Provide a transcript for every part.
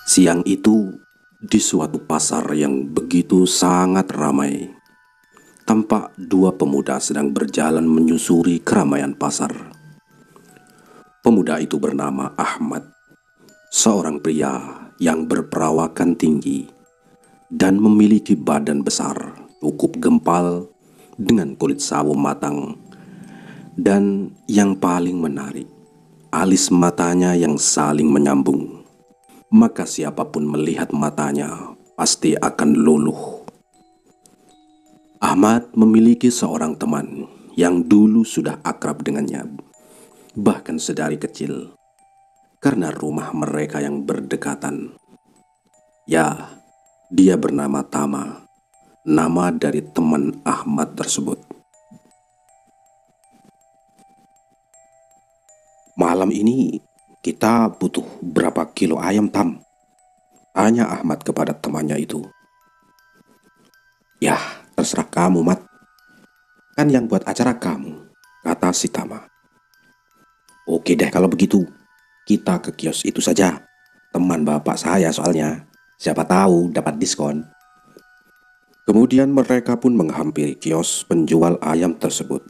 Siang itu, di suatu pasar yang begitu sangat ramai, tampak dua pemuda sedang berjalan menyusuri keramaian pasar. Pemuda itu bernama Ahmad, seorang pria yang berperawakan tinggi dan memiliki badan besar, cukup gempal dengan kulit sawo matang. Dan yang paling menarik, alis matanya yang saling menyambung. Maka siapapun melihat matanya pasti akan luluh. Ahmad memiliki seorang teman yang dulu sudah akrab dengannya, bahkan sedari kecil, karena rumah mereka yang berdekatan. Ya, dia bernama Tama, nama dari teman Ahmad tersebut. "Malam ini kita butuh berapa kilo ayam, Tam?" tanya Ahmad kepada temannya itu. "Yah, terserah kamu, Mat. Kan yang buat acara kamu," kata si Tama. "Oke deh kalau begitu, kita ke kios itu saja. Teman bapak saya soalnya. Siapa tahu dapat diskon." Kemudian mereka pun menghampiri kios penjual ayam tersebut.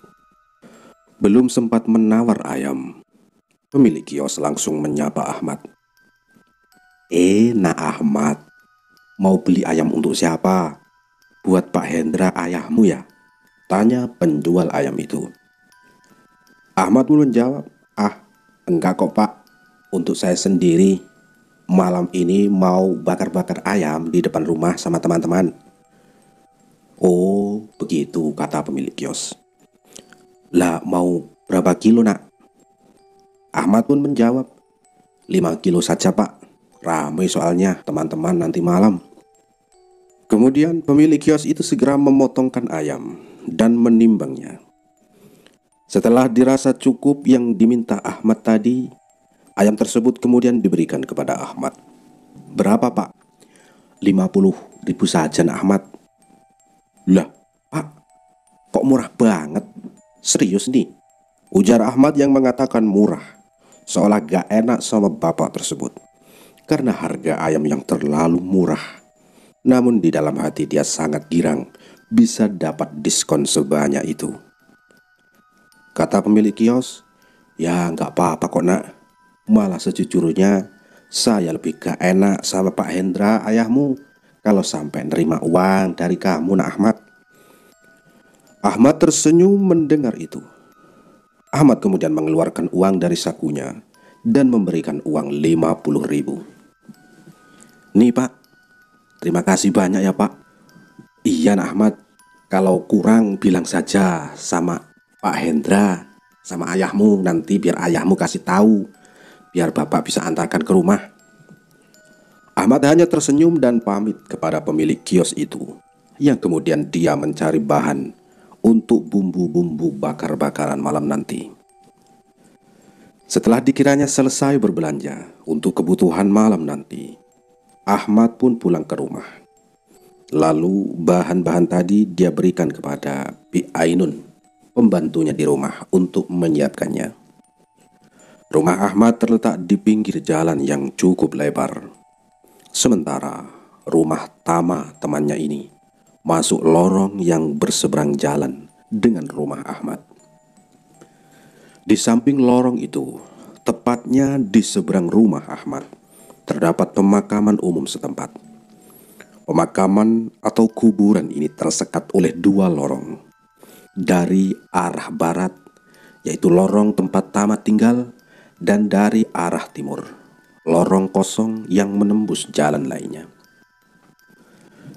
Belum sempat menawar ayam, pemilik kios langsung menyapa Ahmad. "Nah Ahmad, mau beli ayam untuk siapa? Buat Pak Hendra ayahmu ya?" tanya penjual ayam itu. Ahmad pun menjawab, "Enggak kok Pak, untuk saya sendiri. Malam ini mau bakar-bakar ayam di depan rumah sama teman-teman." "Oh begitu," kata pemilik kios. "Lah mau berapa kilo nak?" Ahmad pun menjawab, 5 kilo saja Pak, ramai soalnya teman-teman nanti malam." Kemudian pemilik kios itu segera memotongkan ayam dan menimbangnya. Setelah dirasa cukup yang diminta Ahmad tadi, ayam tersebut kemudian diberikan kepada Ahmad. "Berapa Pak?" 50.000 saja nak Ahmad." "Lah Pak, kok murah banget? Serius nih?" ujar Ahmad yang mengatakan murah, seolah gak enak sama bapak tersebut karena harga ayam yang terlalu murah. Namun di dalam hati dia sangat girang bisa dapat diskon sebanyak itu. Kata pemilik kios, "Ya nggak apa-apa kok nak. Malah sejujurnya saya lebih gak enak sama Pak Hendra ayahmu kalau sampai nerima uang dari kamu nak Ahmad." Ahmad tersenyum mendengar itu. Ahmad kemudian mengeluarkan uang dari sakunya dan memberikan uang 50.000. "Nih Pak, terima kasih banyak ya Pak." "Iya nak Ahmad, kalau kurang bilang saja sama Pak Hendra sama ayahmu, nanti biar ayahmu kasih tahu, biar bapak bisa antarkan ke rumah." Ahmad hanya tersenyum dan pamit kepada pemilik kios itu, yang kemudian dia mencari bahan untuk bumbu-bumbu bakar-bakaran malam nanti. Setelah dikiranya selesai berbelanja untuk kebutuhan malam nanti, Ahmad pun pulang ke rumah. Lalu bahan-bahan tadi dia berikan kepada Bi Ainun, pembantunya di rumah, untuk menyiapkannya. Rumah Ahmad terletak di pinggir jalan yang cukup lebar. Sementara rumah Tama temannya ini masuk lorong yang berseberang jalan dengan rumah Ahmad. Di samping lorong itu, tepatnya di seberang rumah Ahmad, terdapat pemakaman umum setempat. Pemakaman atau kuburan ini tersekat oleh dua lorong. Dari arah barat, yaitu lorong tempat Tama tinggal, dan dari arah timur, lorong kosong yang menembus jalan lainnya.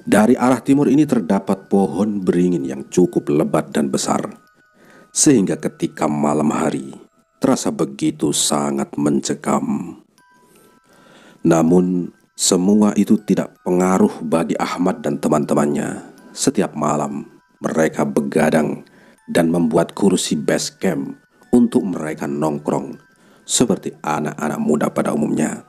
Dari arah timur ini terdapat pohon beringin yang cukup lebat dan besar, sehingga ketika malam hari terasa begitu sangat mencekam. Namun semua itu tidak pengaruh bagi Ahmad dan teman-temannya. Setiap malam mereka begadang dan membuat kursi base camp untuk mereka nongkrong seperti anak-anak muda pada umumnya,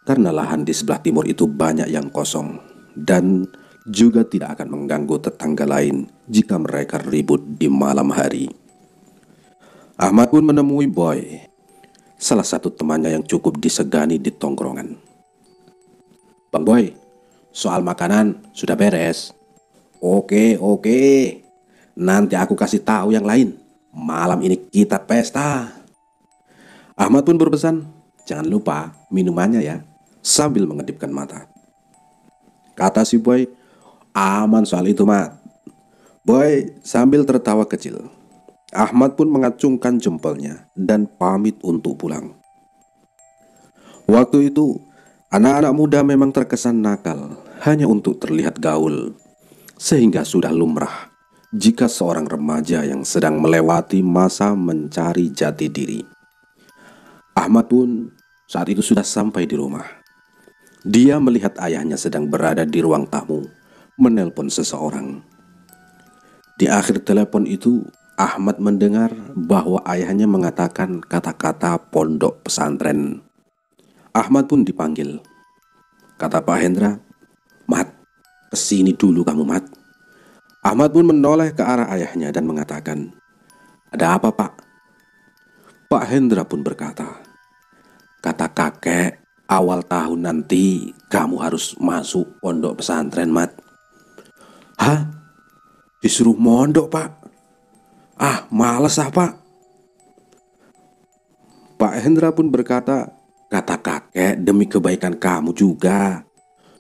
karena lahan di sebelah timur itu banyak yang kosong dan juga tidak akan mengganggu tetangga lain jika mereka ribut di malam hari. Ahmad pun menemui Boy, salah satu temannya yang cukup disegani di tongkrongan. Bang Boy, soal makanan sudah beres. Oke, oke. Nanti aku kasih tahu yang lain. Malam ini kita pesta. Ahmad pun berpesan, jangan lupa minumannya ya, sambil mengedipkan mata. Kata si Boy, aman soal itu, Mat. Boy sambil tertawa kecil. Ahmad pun mengacungkan jempolnya dan pamit untuk pulang. Waktu itu, anak-anak muda memang terkesan nakal hanya untuk terlihat gaul, sehingga sudah lumrah jika seorang remaja yang sedang melewati masa mencari jati diri. Ahmad pun saat itu sudah sampai di rumah. Dia melihat ayahnya sedang berada di ruang tamu, menelpon seseorang. Di akhir telepon itu, Ahmad mendengar bahwa ayahnya mengatakan kata-kata pondok pesantren. Ahmad pun dipanggil. Kata Pak Hendra, "Mat, kesini dulu kamu, Mat." Ahmad pun menoleh ke arah ayahnya dan mengatakan, "Ada apa, Pak?" Pak Hendra pun berkata, "Kata kakek, awal tahun nanti kamu harus masuk pondok pesantren, Mat." "Hah? Disuruh mondok, Pak? Ah, males ah, Pak." Pak Hendra pun berkata, "Kata kakek demi kebaikan kamu juga.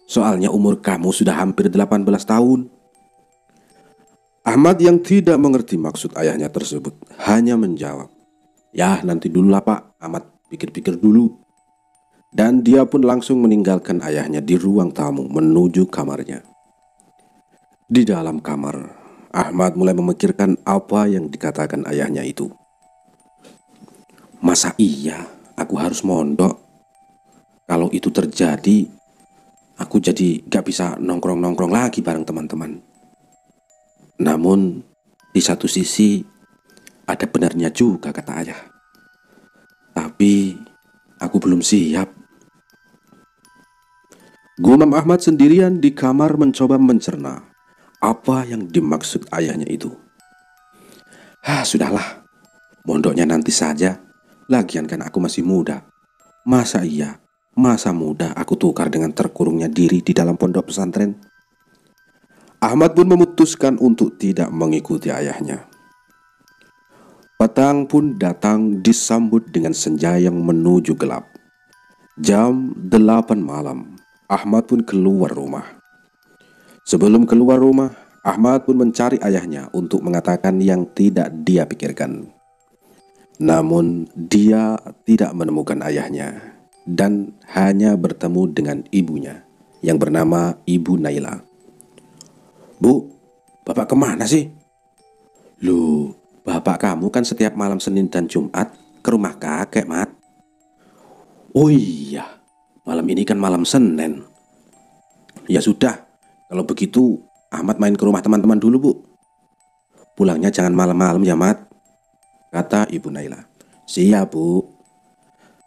Soalnya umur kamu sudah hampir 18 tahun." Ahmad yang tidak mengerti maksud ayahnya tersebut hanya menjawab, "Ya nanti dulu lah, Pak, Ahmad pikir-pikir dulu." Dan dia pun langsung meninggalkan ayahnya di ruang tamu menuju kamarnya. Di dalam kamar, Ahmad mulai memikirkan apa yang dikatakan ayahnya itu. Masa iya aku harus mondok? Kalau itu terjadi, aku jadi gak bisa nongkrong-nongkrong lagi bareng teman-teman. Namun, di satu sisi, ada benarnya juga kata ayah. Tapi, aku belum siap. Gumam Ahmad sendirian di kamar mencoba mencerna apa yang dimaksud ayahnya itu. Sudahlah, mondoknya nanti saja. Lagian kan aku masih muda. Masa muda aku tukar dengan terkurungnya diri di dalam pondok pesantren? Ahmad pun memutuskan untuk tidak mengikuti ayahnya. Petang pun datang disambut dengan senja yang menuju gelap. Jam 8 malam, Ahmad pun keluar rumah. Sebelum keluar rumah, Ahmad pun mencari ayahnya untuk mengatakan yang tidak dia pikirkan. Namun dia tidak menemukan ayahnya dan hanya bertemu dengan ibunya yang bernama Ibu Naila. "Bu, bapak kemana sih?" "Loh, bapak kamu kan setiap malam Senin dan Jumat ke rumah kakek, Mat." "Oh iya, malam ini kan malam Senin." "Ya sudah, kalau begitu Ahmad main ke rumah teman-teman dulu, Bu. Pulangnya jangan malam-malam ya, Mat," kata Ibu Naila. "Siap, Bu."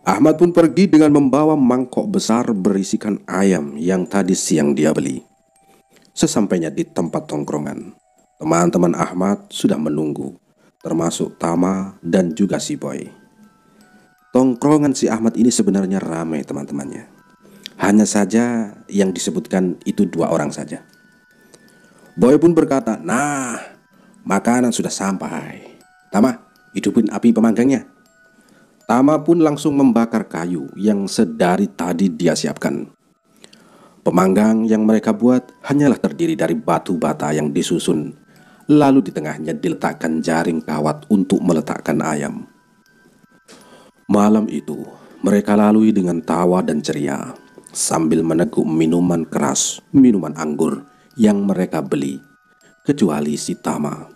Ahmad pun pergi dengan membawa mangkok besar berisikan ayam yang tadi siang dia beli. Sesampainya di tempat tongkrongan, teman-teman Ahmad sudah menunggu, termasuk Tama dan juga si Boy. Tongkrongan si Ahmad ini sebenarnya ramai teman-temannya. Hanya saja yang disebutkan itu 2 orang saja. Boy pun berkata, "Nah, makanan sudah sampai. Tama, hidupin api pemanggangnya." Tama pun langsung membakar kayu yang sedari tadi dia siapkan. Pemanggang yang mereka buat hanyalah terdiri dari batu bata yang disusun, lalu di tengahnya diletakkan jaring kawat untuk meletakkan ayam. Malam itu, mereka lalui dengan tawa dan ceria, sambil meneguk minuman keras, minuman anggur yang mereka beli, kecuali si Tama.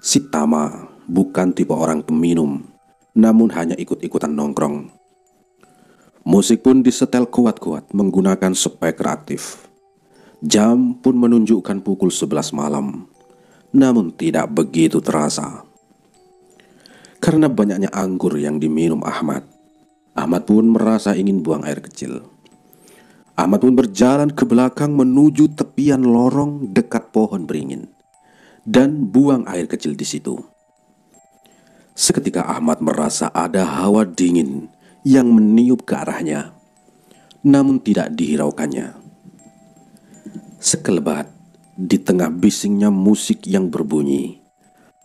Si Tama bukan tipe orang peminum, namun hanya ikut-ikutan nongkrong. Musik pun disetel kuat-kuat menggunakan speaker aktif. Jam pun menunjukkan pukul 11 malam, namun tidak begitu terasa. Karena banyaknya anggur yang diminum Ahmad pun merasa ingin buang air kecil. Ahmad pun berjalan ke belakang menuju tepian lorong dekat pohon beringin dan buang air kecil di situ. Seketika Ahmad merasa ada hawa dingin yang meniup ke arahnya. namun tidak dihiraukannya. Sekelebat, di tengah bisingnya musik yang berbunyi,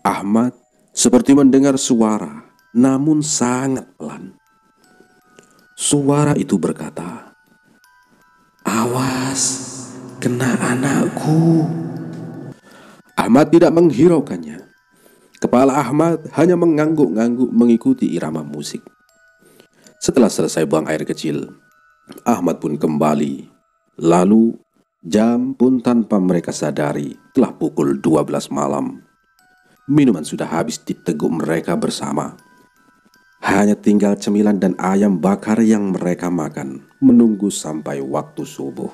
Ahmad seperti mendengar suara, namun sangat pelan. Suara itu berkata, "Awas, kena anakku." Ahmad tidak menghiraukannya. Kepala Ahmad hanya mengangguk-angguk mengikuti irama musik. Setelah selesai buang air kecil, Ahmad pun kembali. Lalu, jam pun tanpa mereka sadari telah pukul 12 malam. Minuman sudah habis diteguk mereka bersama. Hanya tinggal cemilan dan ayam bakar yang mereka makan, menunggu sampai waktu subuh.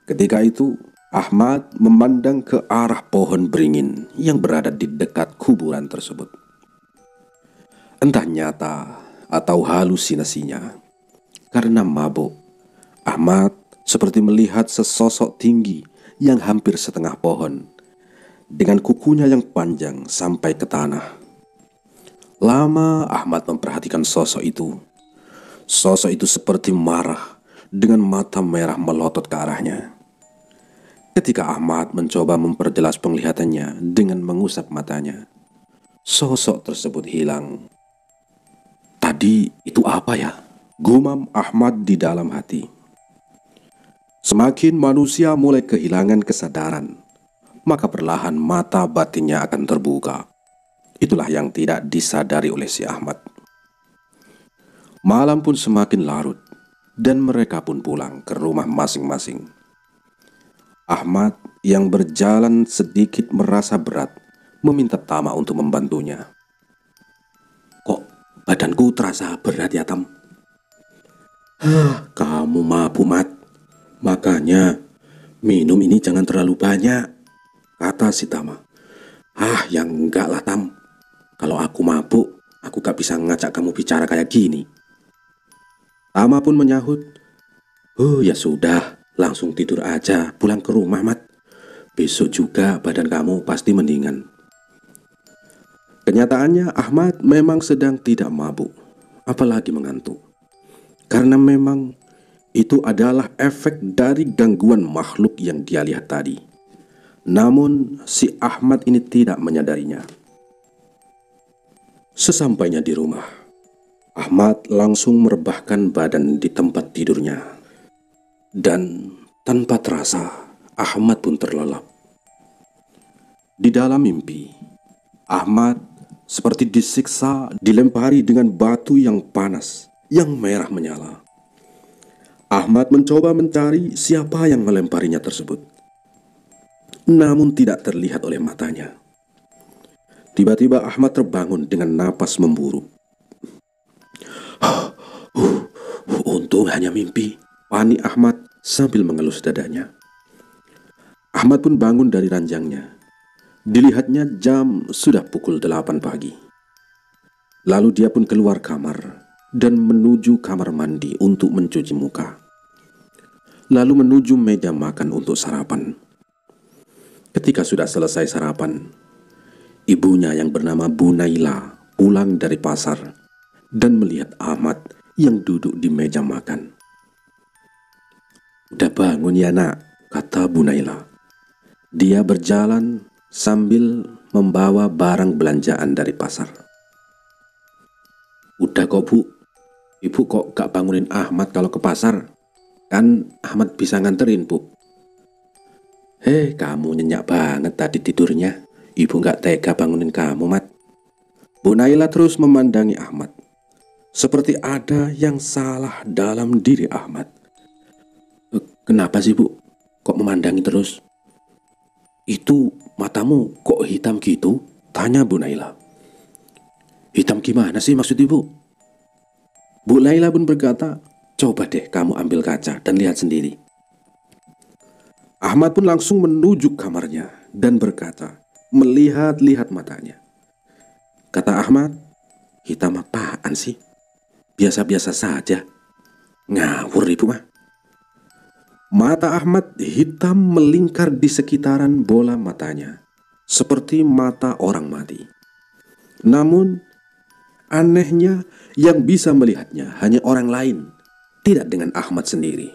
Ketika itu, Ahmad memandang ke arah pohon beringin yang berada di dekat kuburan tersebut. Entah nyata atau halusinasinya, karena mabuk, Ahmad seperti melihat sesosok tinggi yang hampir setengah pohon, dengan kukunya yang panjang sampai ke tanah. Lama Ahmad memperhatikan sosok itu. Sosok itu seperti marah, dengan mata merah melotot ke arahnya. Ketika Ahmad mencoba memperjelas penglihatannya dengan mengusap matanya, sosok tersebut hilang. Tadi itu apa ya? Gumam Ahmad di dalam hati. Semakin manusia mulai kehilangan kesadaran, maka perlahan mata batinnya akan terbuka. Itulah yang tidak disadari oleh si Ahmad. Malam pun semakin larut, dan mereka pun pulang ke rumah masing-masing. Ahmad yang berjalan sedikit merasa berat, meminta Tama untuk membantunya. "Kok badanku terasa berat ya, Tam?" "Kamu mabuk, Mat. Makanya minum ini jangan terlalu banyak," kata si Tama. Yang enggak lah, Tam. Kalau aku mabuk, aku gak bisa ngajak kamu bicara kayak gini." Tama pun menyahut, "Oh ya sudah, langsung tidur aja, pulang ke rumah, Mat. Besok juga badan kamu pasti mendingan." Kenyataannya Ahmad memang sedang tidak mabuk, apalagi mengantuk. Karena memang itu adalah efek dari gangguan makhluk yang dia lihat tadi. Namun si Ahmad ini tidak menyadarinya. Sesampainya di rumah, Ahmad langsung merebahkan badan di tempat tidurnya. Dan tanpa terasa, Ahmad pun terlelap. Di dalam mimpi, Ahmad seperti disiksa, dilempari dengan batu yang panas, yang merah menyala. Ahmad mencoba mencari siapa yang melemparinya tersebut, namun tidak terlihat oleh matanya. Tiba-tiba Ahmad terbangun dengan napas memburu. Untung hanya mimpi, panik Ahmad sambil mengelus dadanya. Ahmad pun bangun dari ranjangnya. Dilihatnya jam sudah pukul 8 pagi. Lalu dia pun keluar kamar dan menuju kamar mandi untuk mencuci muka. Lalu menuju meja makan untuk sarapan. Ketika sudah selesai sarapan, ibunya yang bernama Bu Naila pulang dari pasar dan melihat Ahmad yang duduk di meja makan. "Udah bangun ya, Nak?" kata Bu Naila. Dia berjalan sambil membawa barang belanjaan dari pasar. "Udah kok, Bu. Ibu kok gak bangunin Ahmad kalau ke pasar? Kan Ahmad bisa nganterin, Bu." Kamu nyenyak banget tadi tidurnya. Ibu gak tega bangunin kamu, Mat." Bu Naila terus memandangi Ahmad, seperti ada yang salah dalam diri Ahmad. "Kenapa sih, Bu? Kok memandangi terus?" "Itu matamu kok hitam gitu?" tanya Bu Naila. "Hitam gimana sih maksud Ibu?" Bu Naila pun berkata, "Coba deh kamu ambil kaca dan lihat sendiri." Ahmad pun langsung menuju kamarnya dan berkata, melihat-lihat matanya. Kata Ahmad, "Hitam apaan sih? Biasa-biasa saja." "Ngawur Ibu mah." Mata Ahmad hitam melingkar di sekitaran bola matanya, seperti mata orang mati. Namun, anehnya yang bisa melihatnya hanya orang lain, tidak dengan Ahmad sendiri.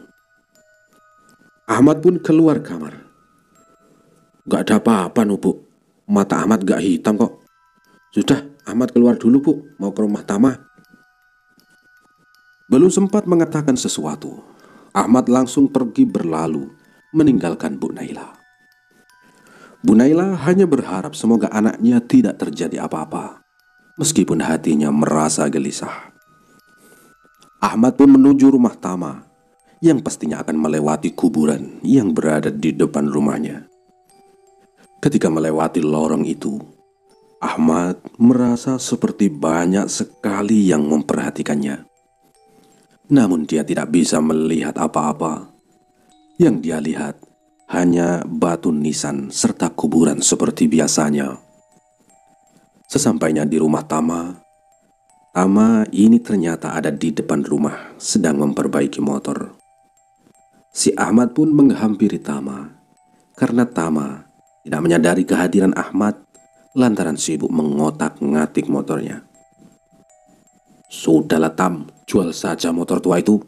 Ahmad pun keluar kamar. Gak ada apa-apa, Bu. Mata Ahmad gak hitam kok. Sudah, Ahmad keluar dulu, Bu. Mau ke rumah Tama. Belum sempat mengatakan sesuatu, Ahmad langsung pergi berlalu, meninggalkan Bu Naila. Bu Naila hanya berharap semoga anaknya tidak terjadi apa-apa, meskipun hatinya merasa gelisah. Ahmad pun menuju rumah Tama, yang pastinya akan melewati kuburan yang berada di depan rumahnya. Ketika melewati lorong itu, Ahmad merasa seperti banyak sekali yang memperhatikannya. Namun dia tidak bisa melihat apa-apa. Yang dia lihat hanya batu nisan serta kuburan seperti biasanya. Sesampainya di rumah Tama ini ternyata ada di depan rumah sedang memperbaiki motor. Si Ahmad pun menghampiri Tama karena Tama tidak menyadari kehadiran Ahmad lantaran sibuk mengotak-ngatik motornya. Sudahlah Tam, jual saja motor tua itu,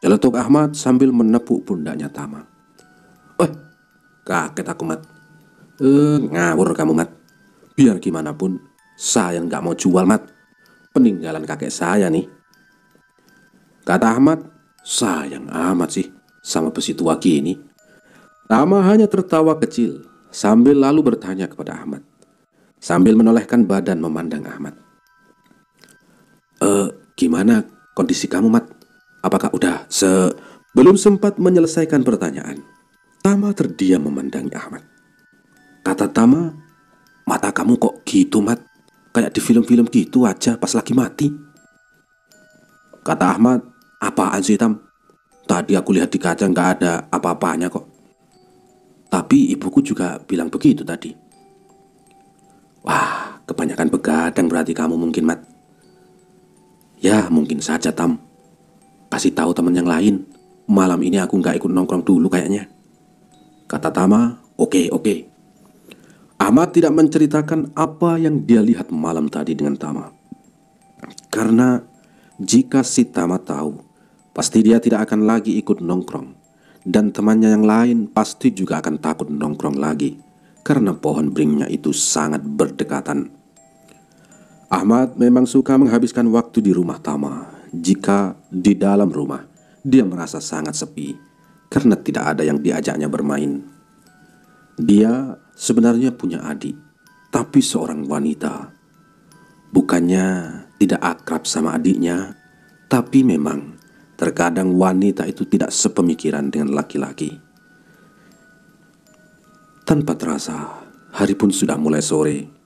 celetuk Ahmad sambil menepuk pundaknya Tama. Kaget aku, Mat. Ngawur kamu, Mat. Biar gimana pun saya nggak mau jual, Mat. Peninggalan kakek saya nih. Kata Ahmad, sayang amat sih sama besi tua gini. Tama hanya tertawa kecil sambil lalu bertanya kepada Ahmad, sambil menolehkan badan memandang Ahmad. Gimana kondisi kamu, Mat? Apakah udah Belum sempat menyelesaikan pertanyaan, Tama terdiam memandangi Ahmad. Kata Tama, mata kamu kok gitu, Mat? Kayak di film-film gitu aja pas lagi mati. Kata Ahmad, apaan sih Tam? Tadi aku lihat di kaca nggak ada apa-apanya kok. Tapi ibuku juga bilang begitu tadi. Wah, kebanyakan begadang berarti kamu mungkin, Mat. Ya, mungkin saja Tam. Kasih tahu teman yang lain, malam ini aku nggak ikut nongkrong dulu kayaknya. Kata Tama, oke. Ahmad tidak menceritakan apa yang dia lihat malam tadi dengan Tama. Karena jika si Tama tahu, pasti dia tidak akan lagi ikut nongkrong. Dan temannya yang lain pasti juga akan takut nongkrong lagi, karena pohon beringnya itu sangat berdekatan. Ahmad memang suka menghabiskan waktu di rumah Tama. Jika di dalam rumah, dia merasa sangat sepi, karena tidak ada yang diajaknya bermain. Dia sebenarnya punya adik, tapi seorang wanita. Bukannya tidak akrab sama adiknya, tapi memang terkadang wanita itu tidak sepemikiran dengan laki-laki. Tanpa terasa, hari pun sudah mulai sore.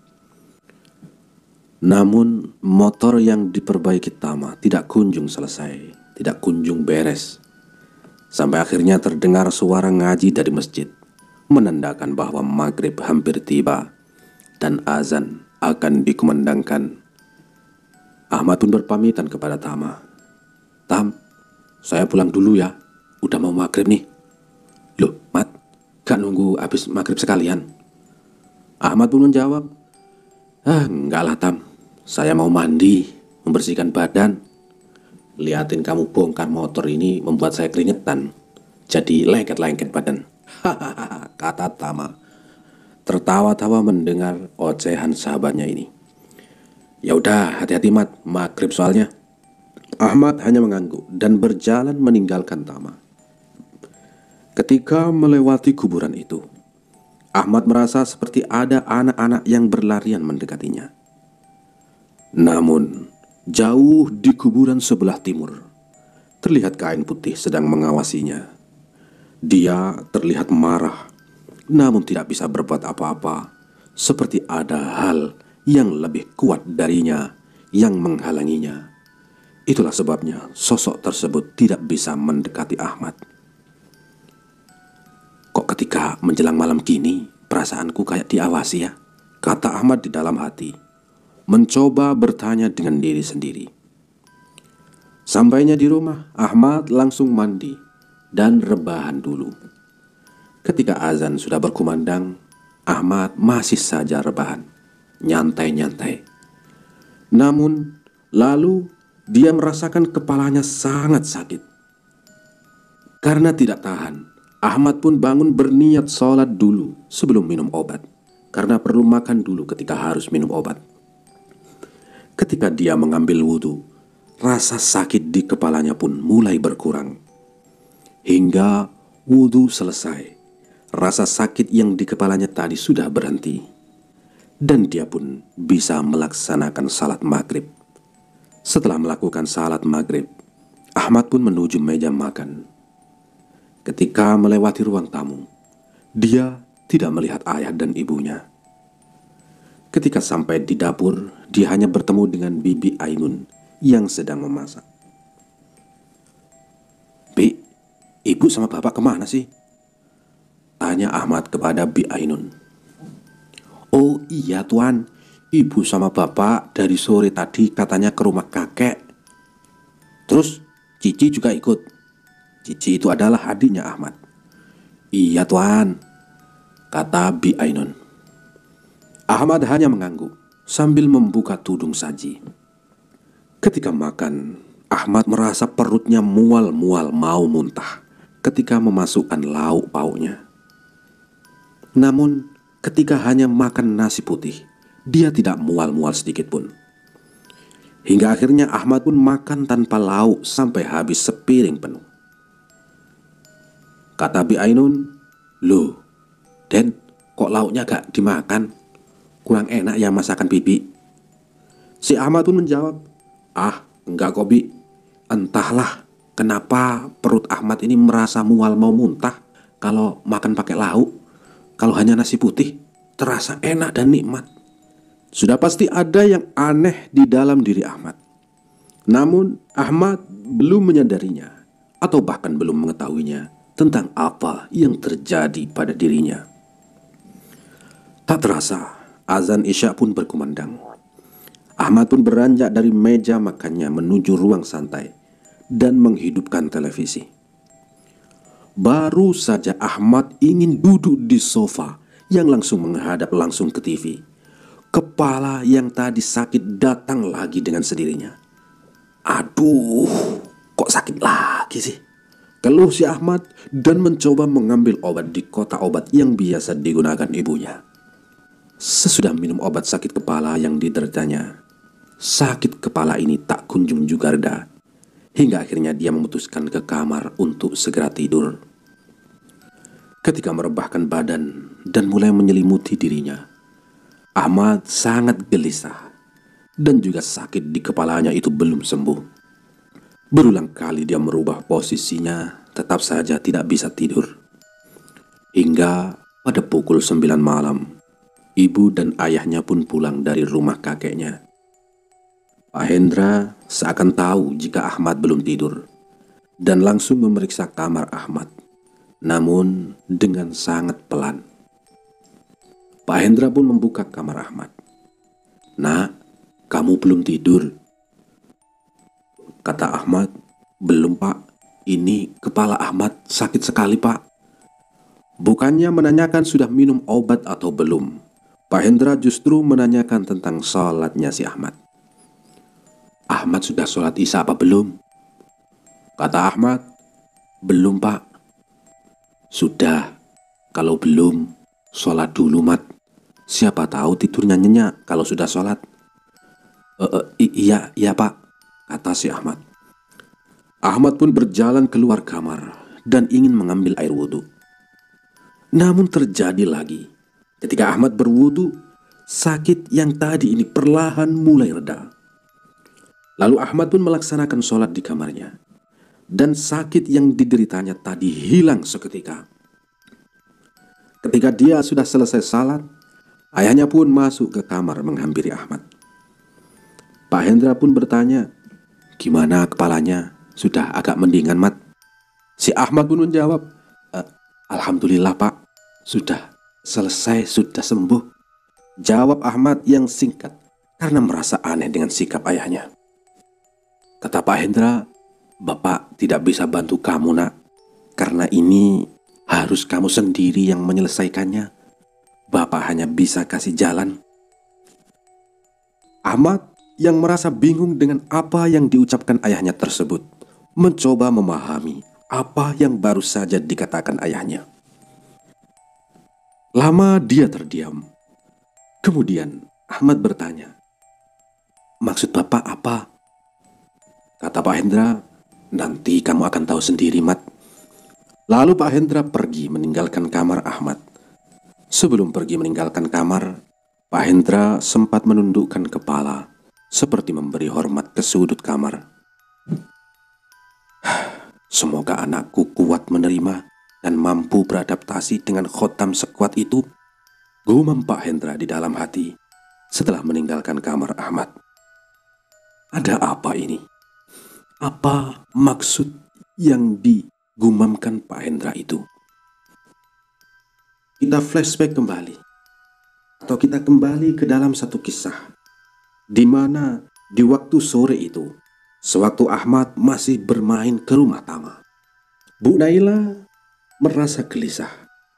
Namun motor yang diperbaiki Tama tidak kunjung selesai, tidak kunjung beres. Sampai akhirnya terdengar suara ngaji dari masjid, menandakan bahwa maghrib hampir tiba dan azan akan dikumandangkan. Ahmad pun berpamitan kepada Tama. Tam, saya pulang dulu ya, udah mau maghrib nih. Loh, Mat, gak nunggu habis maghrib sekalian? Ahmad pun menjawab, enggak lah Tam, saya mau mandi, membersihkan badan. Liatin kamu bongkar motor ini membuat saya keringetan, jadi lengket-lengket badan. Hahaha, kata Tama, tertawa-tawa mendengar ocehan sahabatnya ini. Ya udah, hati-hati Mat, maghrib soalnya. Ahmad hanya mengangguk dan berjalan meninggalkan Tama. Ketika melewati kuburan itu, Ahmad merasa seperti ada anak-anak yang berlarian mendekatinya. Namun, jauh di kuburan sebelah timur, terlihat kain putih sedang mengawasinya. Dia terlihat marah, namun tidak bisa berbuat apa-apa, seperti ada hal yang lebih kuat darinya yang menghalanginya. Itulah sebabnya sosok tersebut tidak bisa mendekati Ahmad. Kok ketika menjelang malam gini, perasaanku kayak diawasi ya, kata Ahmad di dalam hati, mencoba bertanya dengan diri sendiri. Sampainya di rumah, Ahmad langsung mandi dan rebahan dulu. Ketika azan sudah berkumandang, Ahmad masih saja rebahan, nyantai-nyantai. Namun, lalu dia merasakan kepalanya sangat sakit. Karena tidak tahan, Ahmad pun bangun berniat sholat dulu sebelum minum obat, karena perlu makan dulu ketika harus minum obat. Ketika dia mengambil wudhu, rasa sakit di kepalanya pun mulai berkurang. Hingga wudhu selesai, rasa sakit yang di kepalanya tadi sudah berhenti, dan dia pun bisa melaksanakan salat maghrib. Setelah melakukan salat maghrib, Ahmad pun menuju meja makan. Ketika melewati ruang tamu, dia tidak melihat ayah dan ibunya. Ketika sampai di dapur, dia hanya bertemu dengan Bibi Ainun yang sedang memasak. "Bi, ibu sama bapak kemana sih?" tanya Ahmad kepada Bi Ainun. "Oh iya tuan, ibu sama bapak dari sore tadi katanya ke rumah kakek. Terus Cici juga ikut." Cici itu adalah adiknya Ahmad. "Iya tuan," kata Bi Ainun. Ahmad hanya mengangguk sambil membuka tudung saji. Ketika makan, Ahmad merasa perutnya mual-mual mau muntah ketika memasukkan lauk pauknya. Namun ketika hanya makan nasi putih, dia tidak mual-mual sedikit pun. Hingga akhirnya Ahmad pun makan tanpa lauk sampai habis sepiring penuh. Kata Bi Ainun, "Loh, Den, kok lauknya gak dimakan? Kurang enak ya masakan bibi." Si Ahmad pun menjawab, "Ah, enggak kok Bi. Entahlah kenapa perut Ahmad ini merasa mual mau muntah kalau makan pakai lauk. Kalau hanya nasi putih, terasa enak dan nikmat." Sudah pasti ada yang aneh di dalam diri Ahmad. Namun Ahmad belum menyadarinya atau bahkan belum mengetahuinya tentang apa yang terjadi pada dirinya. Tak terasa, azan Isya pun berkumandang. Ahmad pun beranjak dari meja makannya menuju ruang santai dan menghidupkan televisi. Baru saja Ahmad ingin duduk di sofa yang langsung menghadap langsung ke TV, kepala yang tadi sakit datang lagi dengan sendirinya. "Aduh, kok sakit lagi sih?" keluh si Ahmad dan mencoba mengambil obat di kotak obat yang biasa digunakan ibunya. Sesudah minum obat sakit kepala yang dideritanya, sakit kepala ini tak kunjung juga reda, hingga akhirnya dia memutuskan ke kamar untuk segera tidur. Ketika merebahkan badan dan mulai menyelimuti dirinya, Ahmad sangat gelisah dan juga sakit di kepalanya itu belum sembuh. Berulang kali dia merubah posisinya, tetap saja tidak bisa tidur. Hingga pada pukul 9 malam, ibu dan ayahnya pun pulang dari rumah kakeknya. Pak Hendra seakan tahu jika Ahmad belum tidur dan langsung memeriksa kamar Ahmad, namun dengan sangat pelan. Pak Hendra pun membuka kamar Ahmad. "Nak, kamu belum tidur?" kata Ahmad. "Belum pak, ini kepala Ahmad sakit sekali pak." Bukannya menanyakan sudah minum obat atau belum, Pak Hendra justru menanyakan tentang sholatnya si Ahmad. "Ahmad sudah sholat isya apa belum?" kata Ahmad. "Belum pak." "Sudah, kalau belum, sholat dulu mat. Siapa tahu tidurnya nyenyak kalau sudah sholat." Iya pak," kata si Ahmad. Ahmad pun berjalan keluar kamar dan ingin mengambil air wudhu. Namun terjadi lagi. Ketika Ahmad berwudhu, sakit yang tadi ini perlahan mulai reda. Lalu Ahmad pun melaksanakan sholat di kamarnya, dan sakit yang dideritanya tadi hilang seketika. Ketika dia sudah selesai salat, ayahnya pun masuk ke kamar menghampiri Ahmad. Pak Hendra pun bertanya, "Gimana kepalanya? Sudah agak mendingan mat?" Si Ahmad pun menjawab, "Alhamdulillah pak, sudah selesai, sudah sembuh." Jawab Ahmad yang singkat karena merasa aneh dengan sikap ayahnya. Kata Pak Hendra, "Bapak tidak bisa bantu kamu nak, karena ini harus kamu sendiri yang menyelesaikannya. Bapak hanya bisa kasih jalan." Ahmad yang merasa bingung dengan apa yang diucapkan ayahnya tersebut mencoba memahami apa yang baru saja dikatakan ayahnya. Lama dia terdiam. Kemudian Ahmad bertanya, "Maksud Bapak apa?" Kata Pak Hendra, "Nanti kamu akan tahu sendiri, Mat." Lalu Pak Hendra pergi meninggalkan kamar Ahmad. Sebelum pergi meninggalkan kamar, Pak Hendra sempat menundukkan kepala seperti memberi hormat ke sudut kamar. "Semoga anakku kuat menerima dan mampu beradaptasi dengan khotam sekuat itu," gumam Pak Hendra di dalam hati setelah meninggalkan kamar Ahmad. Ada apa ini? Apa maksud yang digumamkan Pak Hendra itu? Kita flashback kembali, atau kita kembali ke dalam satu kisah, di mana di waktu sore itu, sewaktu Ahmad masih bermain ke rumah Tama, Bu Naila merasa gelisah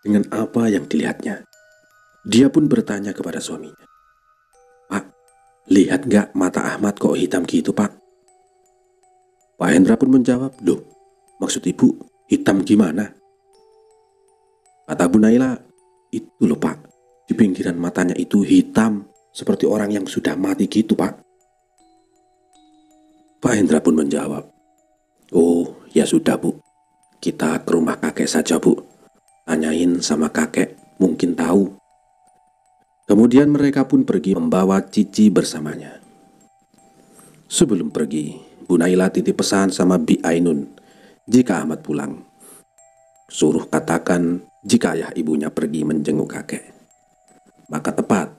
dengan apa yang dilihatnya. Dia pun bertanya kepada suaminya, "Pak, lihat gak mata Ahmad kok hitam gitu, Pak?" Pak Hendra pun menjawab, "Loh, maksud ibu hitam gimana?" Kata Bu Naila, "Itu loh Pak, di pinggiran matanya itu hitam seperti orang yang sudah mati gitu, Pak." Pak Hendra pun menjawab, "Oh, ya sudah Bu, kita ke rumah kakek saja Bu. Tanyain sama kakek, mungkin tahu." Kemudian mereka pun pergi membawa Cici bersamanya. Sebelum pergi, Bu Naila titip pesan sama Bi Ainun, jika Ahmad pulang, suruh katakan jika ayah ibunya pergi menjenguk kakek. Maka tepat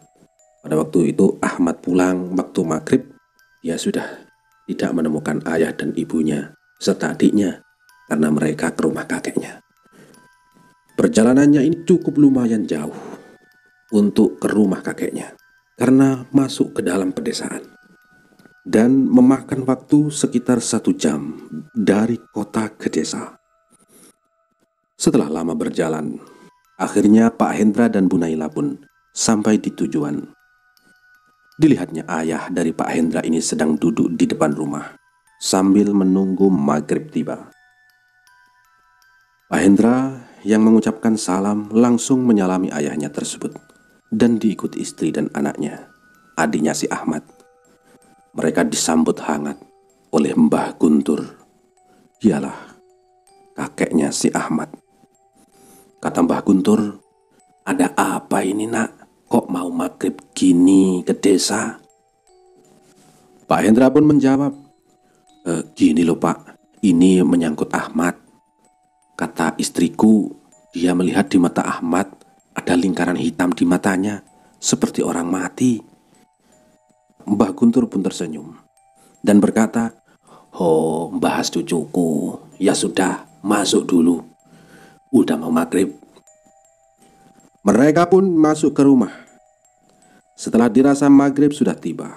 pada waktu itu Ahmad pulang waktu maghrib, dia sudah tidak menemukan ayah dan ibunya serta adiknya karena mereka ke rumah kakeknya. Perjalanannya ini cukup lumayan jauh untuk ke rumah kakeknya karena masuk ke dalam pedesaan dan memakan waktu sekitar 1 jam dari kota ke desa. Setelah lama berjalan, akhirnya Pak Hendra dan Bu Naila pun sampai di tujuan. Dilihatnya ayah dari Pak Hendra ini sedang duduk di depan rumah sambil menunggu maghrib tiba. Pak Hendra yang mengucapkan salam langsung menyalami ayahnya tersebut dan diikuti istri dan anaknya, adiknya si Ahmad. Mereka disambut hangat oleh Mbah Guntur, ialah kakeknya si Ahmad. Kata Mbah Guntur, "Ada apa ini nak? Kok mau maghrib gini ke desa?" Pak Hendra pun menjawab, "Gini loh Pak, ini menyangkut Ahmad. Kata istriku, dia melihat di mata Ahmad ada lingkaran hitam di matanya, seperti orang mati." Mbah Guntur pun tersenyum dan berkata, "Oh, bahas cucuku. Ya sudah, masuk dulu. Udah mau maghrib." Mereka pun masuk ke rumah. Setelah dirasa maghrib sudah tiba,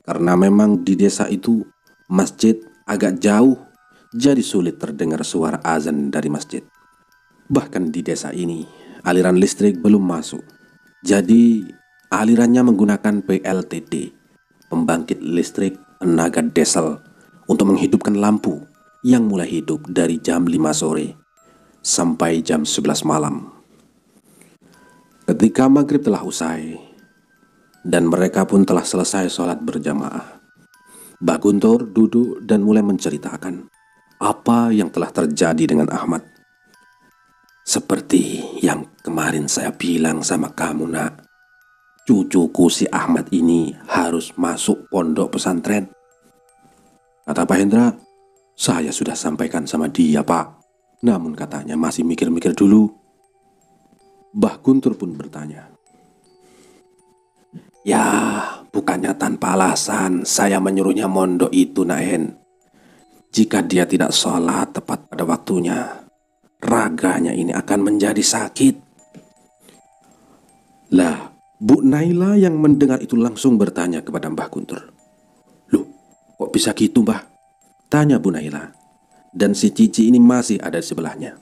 karena memang di desa itu masjid agak jauh, jadi sulit terdengar suara azan dari masjid. Bahkan di desa ini aliran listrik belum masuk, jadi alirannya menggunakan PLTD, pembangkit listrik tenaga diesel, untuk menghidupkan lampu yang mulai hidup dari jam 5 sore sampai jam 11 malam. Ketika maghrib telah usai dan mereka pun telah selesai sholat berjamaah, Mbah Guntur duduk dan mulai menceritakan apa yang telah terjadi dengan Ahmad. "Seperti yang kemarin saya bilang sama kamu nak, cucuku si Ahmad ini harus masuk pondok pesantren." Kata Pak Hendra, "Saya sudah sampaikan sama dia Pak, namun katanya masih mikir-mikir dulu." Mbah Guntur pun bertanya, "Ya, bukannya tanpa alasan saya menyuruhnya mondok itu nak Hen. Jika dia tidak sholat tepat pada waktunya, raganya ini akan menjadi sakit." Lah, Bu Naila yang mendengar itu langsung bertanya kepada Mbah Guntur, "Loh, kok bisa gitu Mbah?" Tanya Bu Naila. Dan si Cici ini masih ada di sebelahnya.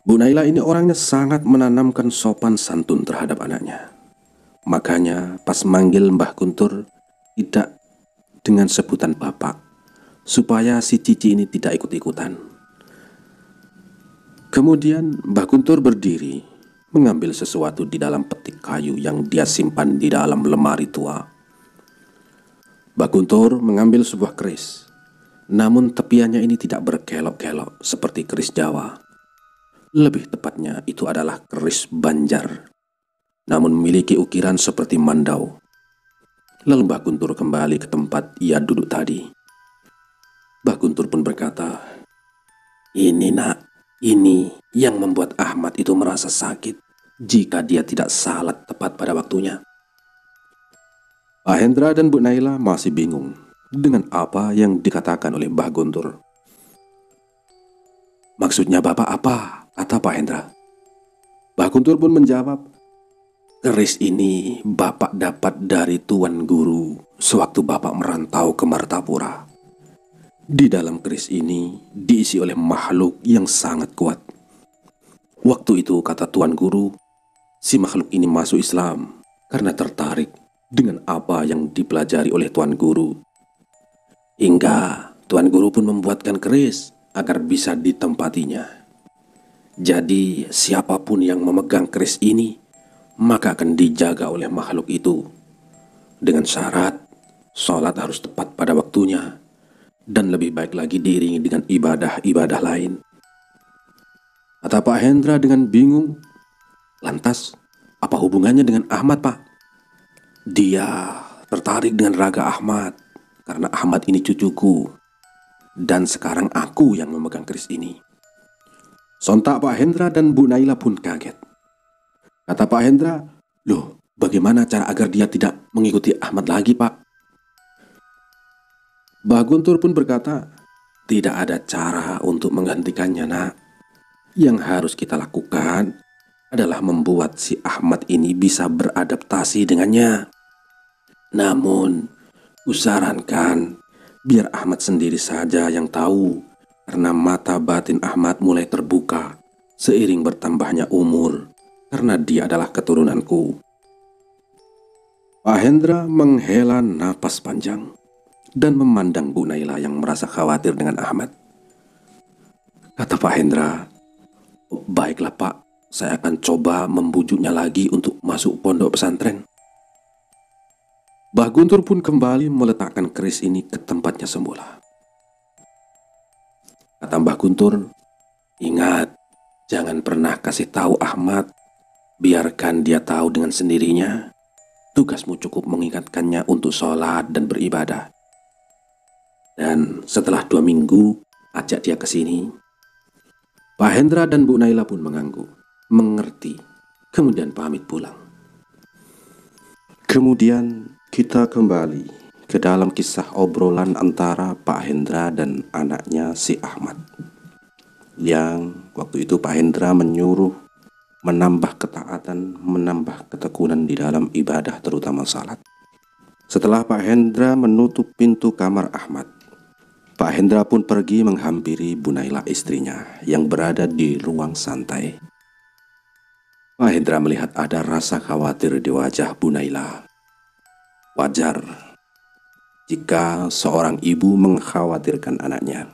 Bu Naila ini orangnya sangat menanamkan sopan santun terhadap anaknya. Makanya pas manggil Mbah Guntur tidak dengan sebutan bapak, supaya si Cici ini tidak ikut-ikutan. Kemudian Mbah Guntur berdiri, mengambil sesuatu di dalam petik kayu yang dia simpan di dalam lemari tua. Mbah Guntur mengambil sebuah keris, namun tepiannya ini tidak berkelok-kelok seperti keris Jawa. Lebih tepatnya itu adalah keris Banjar, namun memiliki ukiran seperti mandau. Lalu Mbah Guntur kembali ke tempat ia duduk tadi. Mbah Guntur pun berkata, "Ini nak, ini yang membuat Ahmad itu merasa sakit jika dia tidak salat tepat pada waktunya." Pak Hendra dan Bu Naila masih bingung dengan apa yang dikatakan oleh Mbah Guntur. "Maksudnya Bapak apa?" kata Pak Hendra. Mbah Guntur pun menjawab, "Keris ini Bapak dapat dari Tuan Guru sewaktu Bapak merantau ke Martapura. Di dalam keris ini diisi oleh makhluk yang sangat kuat. Waktu itu," kata Tuan Guru, "si makhluk ini masuk Islam karena tertarik dengan apa yang dipelajari oleh Tuan Guru. Hingga Tuan Guru pun membuatkan keris agar bisa ditempatinya. Jadi siapapun yang memegang keris ini maka akan dijaga oleh makhluk itu. Dengan syarat sholat harus tepat pada waktunya, dan lebih baik lagi diiringi dengan ibadah-ibadah lain." Kata Pak Hendra dengan bingung, "Lantas apa hubungannya dengan Ahmad, Pak?" "Dia tertarik dengan raga Ahmad karena Ahmad ini cucuku, dan sekarang aku yang memegang keris ini." Sontak Pak Hendra dan Bu Naila pun kaget. Kata Pak Hendra, "Loh, bagaimana cara agar dia tidak mengikuti Ahmad lagi, Pak?" Mbah Guntur pun berkata, "Tidak ada cara untuk menghentikannya, nak. Yang harus kita lakukan adalah membuat si Ahmad ini bisa beradaptasi dengannya. Namun, kusarankan biar Ahmad sendiri saja yang tahu, karena mata batin Ahmad mulai terbuka seiring bertambahnya umur, karena dia adalah keturunanku." Pak Hendra menghela napas panjang dan memandang Bu Naila yang merasa khawatir dengan Ahmad. Kata Pak Hendra, "Baiklah Pak, saya akan coba membujuknya lagi untuk masuk pondok pesantren." Mbah Guntur pun kembali meletakkan keris ini ke tempatnya semula. Kata Mbah Guntur, "Ingat, jangan pernah kasih tahu Ahmad. Biarkan dia tahu dengan sendirinya. Tugasmu cukup mengingatkannya untuk sholat dan beribadah. Dan setelah 2 minggu, ajak dia ke sini." Pak Hendra dan Bu Naila pun mengangguk, mengerti, kemudian pamit pulang. Kemudian kita kembali ke dalam kisah obrolan antara Pak Hendra dan anaknya si Ahmad, yang waktu itu Pak Hendra menyuruh menambah ketaatan, menambah ketekunan di dalam ibadah, terutama salat. Setelah Pak Hendra menutup pintu kamar Ahmad, Pak Hendra pun pergi menghampiri Bu Naila istrinya yang berada di ruang santai. Pak Hendra melihat ada rasa khawatir di wajah Bu Naila. Wajar jika seorang ibu mengkhawatirkan anaknya.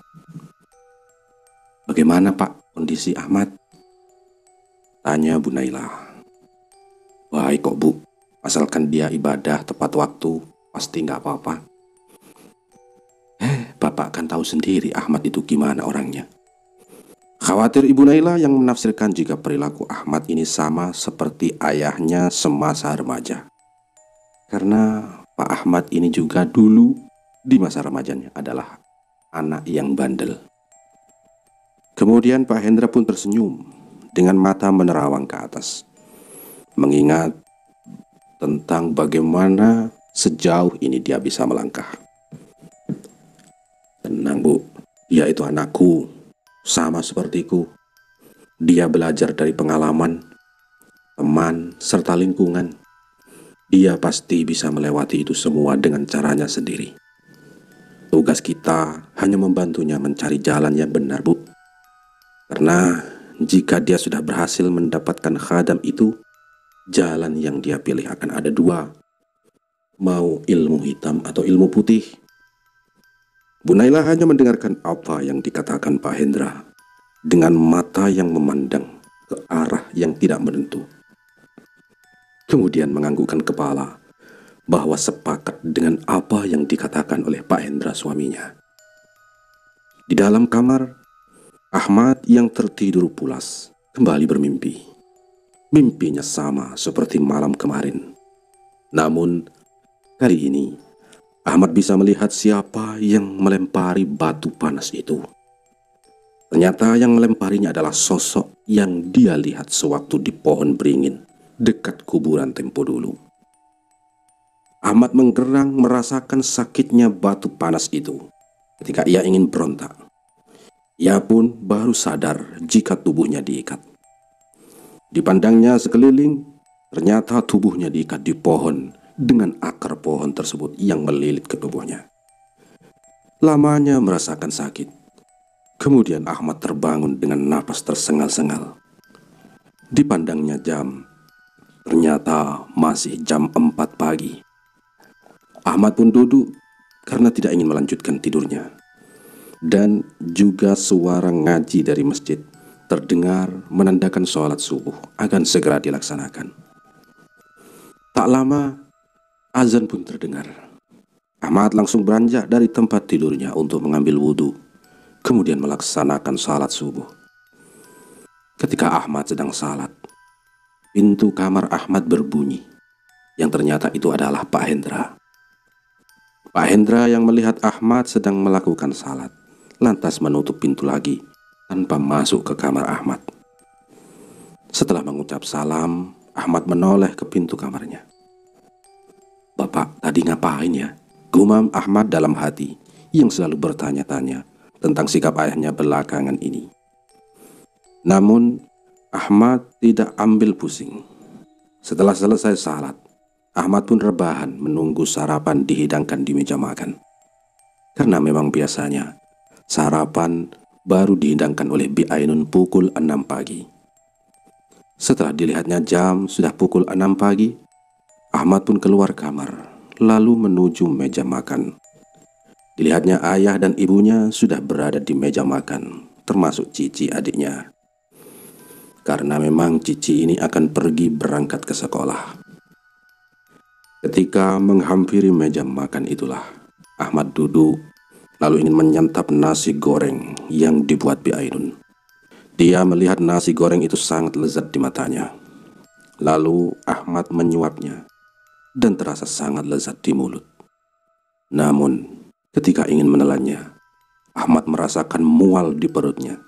"Bagaimana Pak kondisi Ahmad?" tanya Bu Naila. "Baik kok Bu, asalkan dia ibadah tepat waktu, pasti nggak apa-apa." "Bapak kan tahu sendiri Ahmad itu gimana orangnya." Khawatir Ibu Naila yang menafsirkan jika perilaku Ahmad ini sama seperti ayahnya semasa remaja. Karena Pak Ahmad ini juga dulu di masa remajanya adalah anak yang bandel. Kemudian Pak Hendra pun tersenyum dengan mata menerawang ke atas, mengingat tentang bagaimana sejauh ini dia bisa melangkah. "Tenang Bu, dia itu anakku, sama sepertiku. Dia belajar dari pengalaman, teman, serta lingkungan. Dia pasti bisa melewati itu semua dengan caranya sendiri. Tugas kita hanya membantunya mencari jalan yang benar Bu. Karena jika dia sudah berhasil mendapatkan khadam itu, jalan yang dia pilih akan ada 2, mau ilmu hitam atau ilmu putih." Bu Naila hanya mendengarkan apa yang dikatakan Pak Hendra. dengan mata yang memandang ke arah yang tidak menentu. Kemudian menganggukkan kepala bahwa sepakat dengan apa yang dikatakan oleh Pak Hendra suaminya. Di dalam kamar, Ahmad yang tertidur pulas kembali bermimpi. Mimpinya sama seperti malam kemarin. Namun, kali ini Ahmad bisa melihat siapa yang melempari batu panas itu. Ternyata yang melemparinya adalah sosok yang dia lihat sewaktu di pohon beringin dekat kuburan tempo dulu. Ahmad menggerang merasakan sakitnya batu panas itu ketika ia ingin berontak. Ia pun baru sadar jika tubuhnya diikat. Dipandangnya sekeliling, ternyata tubuhnya diikat di pohon dengan akar pohon tersebut yang melilit ke tubuhnya. Lamanya merasakan sakit. Kemudian Ahmad terbangun dengan napas tersengal-sengal. Dipandangnya jam, ternyata masih jam 4 pagi. Ahmad pun duduk karena tidak ingin melanjutkan tidurnya. Dan juga suara ngaji dari masjid terdengar menandakan sholat subuh akan segera dilaksanakan. Tak lama, azan pun terdengar. Ahmad langsung beranjak dari tempat tidurnya untuk mengambil wudhu, kemudian melaksanakan salat subuh. Ketika Ahmad sedang salat, pintu kamar Ahmad berbunyi, yang ternyata itu adalah Pak Hendra. Pak Hendra yang melihat Ahmad sedang melakukan salat, lantas menutup pintu lagi tanpa masuk ke kamar Ahmad. Setelah mengucap salam, Ahmad menoleh ke pintu kamarnya. "Bapak tadi ngapain ya?" gumam Ahmad dalam hati yang selalu bertanya-tanya tentang sikap ayahnya belakangan ini. Namun Ahmad tidak ambil pusing. Setelah selesai salat, Ahmad pun rebahan menunggu sarapan dihidangkan di meja makan. Karena memang biasanya sarapan baru dihidangkan oleh Bi Ainun pukul 6 pagi. Setelah dilihatnya jam sudah pukul 6 pagi, Ahmad pun keluar kamar, lalu menuju meja makan. Dilihatnya ayah dan ibunya sudah berada di meja makan, termasuk Cici adiknya. Karena memang Cici ini akan pergi berangkat ke sekolah. Ketika menghampiri meja makan itulah, Ahmad duduk, lalu ingin menyantap nasi goreng yang dibuat Bi Ainun. Dia melihat nasi goreng itu sangat lezat di matanya. Lalu Ahmad menyuapnya dan terasa sangat lezat di mulut. Namun ketika ingin menelannya, Ahmad merasakan mual di perutnya.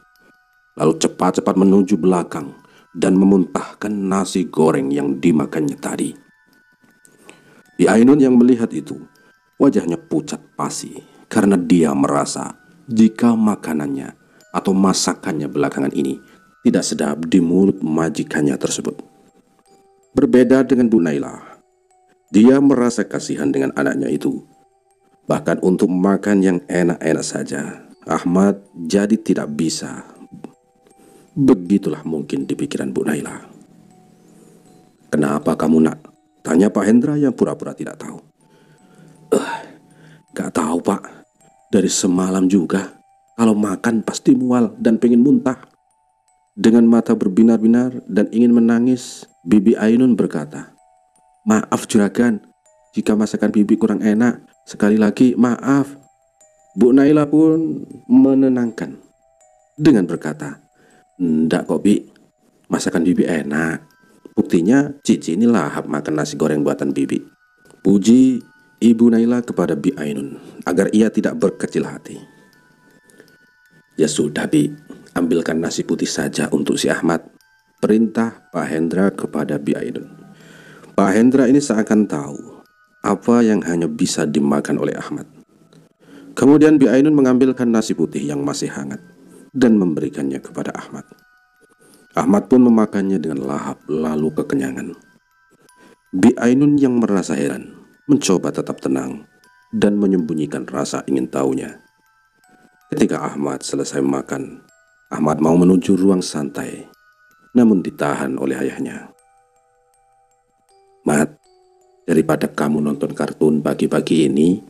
Lalu cepat-cepat menuju belakang dan memuntahkan nasi goreng yang dimakannya tadi. Bi Ainun yang melihat itu, wajahnya pucat pasi karena dia merasa jika makanannya atau masakannya belakangan ini tidak sedap di mulut majikannya tersebut. Berbeda dengan Bu Naila, dia merasa kasihan dengan anaknya itu. Bahkan untuk makan yang enak-enak saja, Ahmad jadi tidak bisa. Begitulah mungkin di pikiran Bu Naila. "Kenapa kamu nak?" tanya Pak Hendra yang pura-pura tidak tahu. Gak tahu Pak, dari semalam juga kalau makan pasti mual dan pengen muntah." Dengan mata berbinar-binar dan ingin menangis, Bibi Ainun berkata, "Maaf juragan, jika masakan Bibi kurang enak. Sekali lagi maaf." Bu Naila pun menenangkan dengan berkata, "Ndak kok Bi, masakan Bibi enak. Buktinya Cici ini lahap makan nasi goreng buatan Bibi." Puji Ibu Naila kepada Bi Ainun agar ia tidak berkecil hati. "Ya sudah Bi, ambilkan nasi putih saja untuk si Ahmad," perintah Pak Hendra kepada Bi Ainun. Pak Hendra ini seakan tahu apa yang hanya bisa dimakan oleh Ahmad. Kemudian Bi Ainun mengambilkan nasi putih yang masih hangat dan memberikannya kepada Ahmad. Ahmad pun memakannya dengan lahap lalu kekenyangan. Bi Ainun yang merasa heran mencoba tetap tenang dan menyembunyikan rasa ingin tahunya. Ketika Ahmad selesai makan, Ahmad mau menuju ruang santai, namun ditahan oleh ayahnya. "Mat, daripada kamu nonton kartun pagi-pagi ini,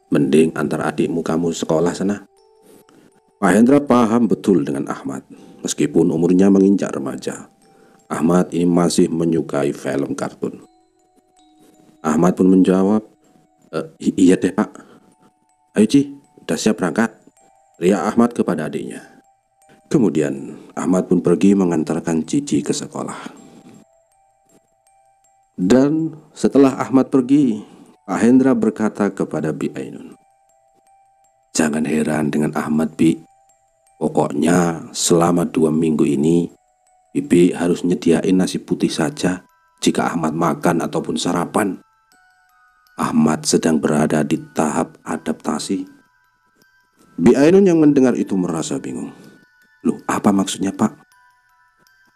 mending antar adikmu kamu sekolah sana. Pak Hendra paham betul dengan Ahmad. Meskipun umurnya menginjak remaja, Ahmad ini masih menyukai film kartun. Ahmad pun menjawab, Iya deh Pak. Ayo Ci, udah siap berangkat?" Ria Ahmad kepada adiknya. Kemudian Ahmad pun pergi mengantarkan Cici ke sekolah. Dan setelah Ahmad pergi, Pak Hendra berkata kepada Bi Ainun, "Jangan heran dengan Ahmad, Bi. Pokoknya selama 2 minggu ini, Bibi harus nyediain nasi putih saja jika Ahmad makan ataupun sarapan. Ahmad sedang berada di tahap adaptasi." Bi Ainun yang mendengar itu merasa bingung. "Loh, apa maksudnya Pak?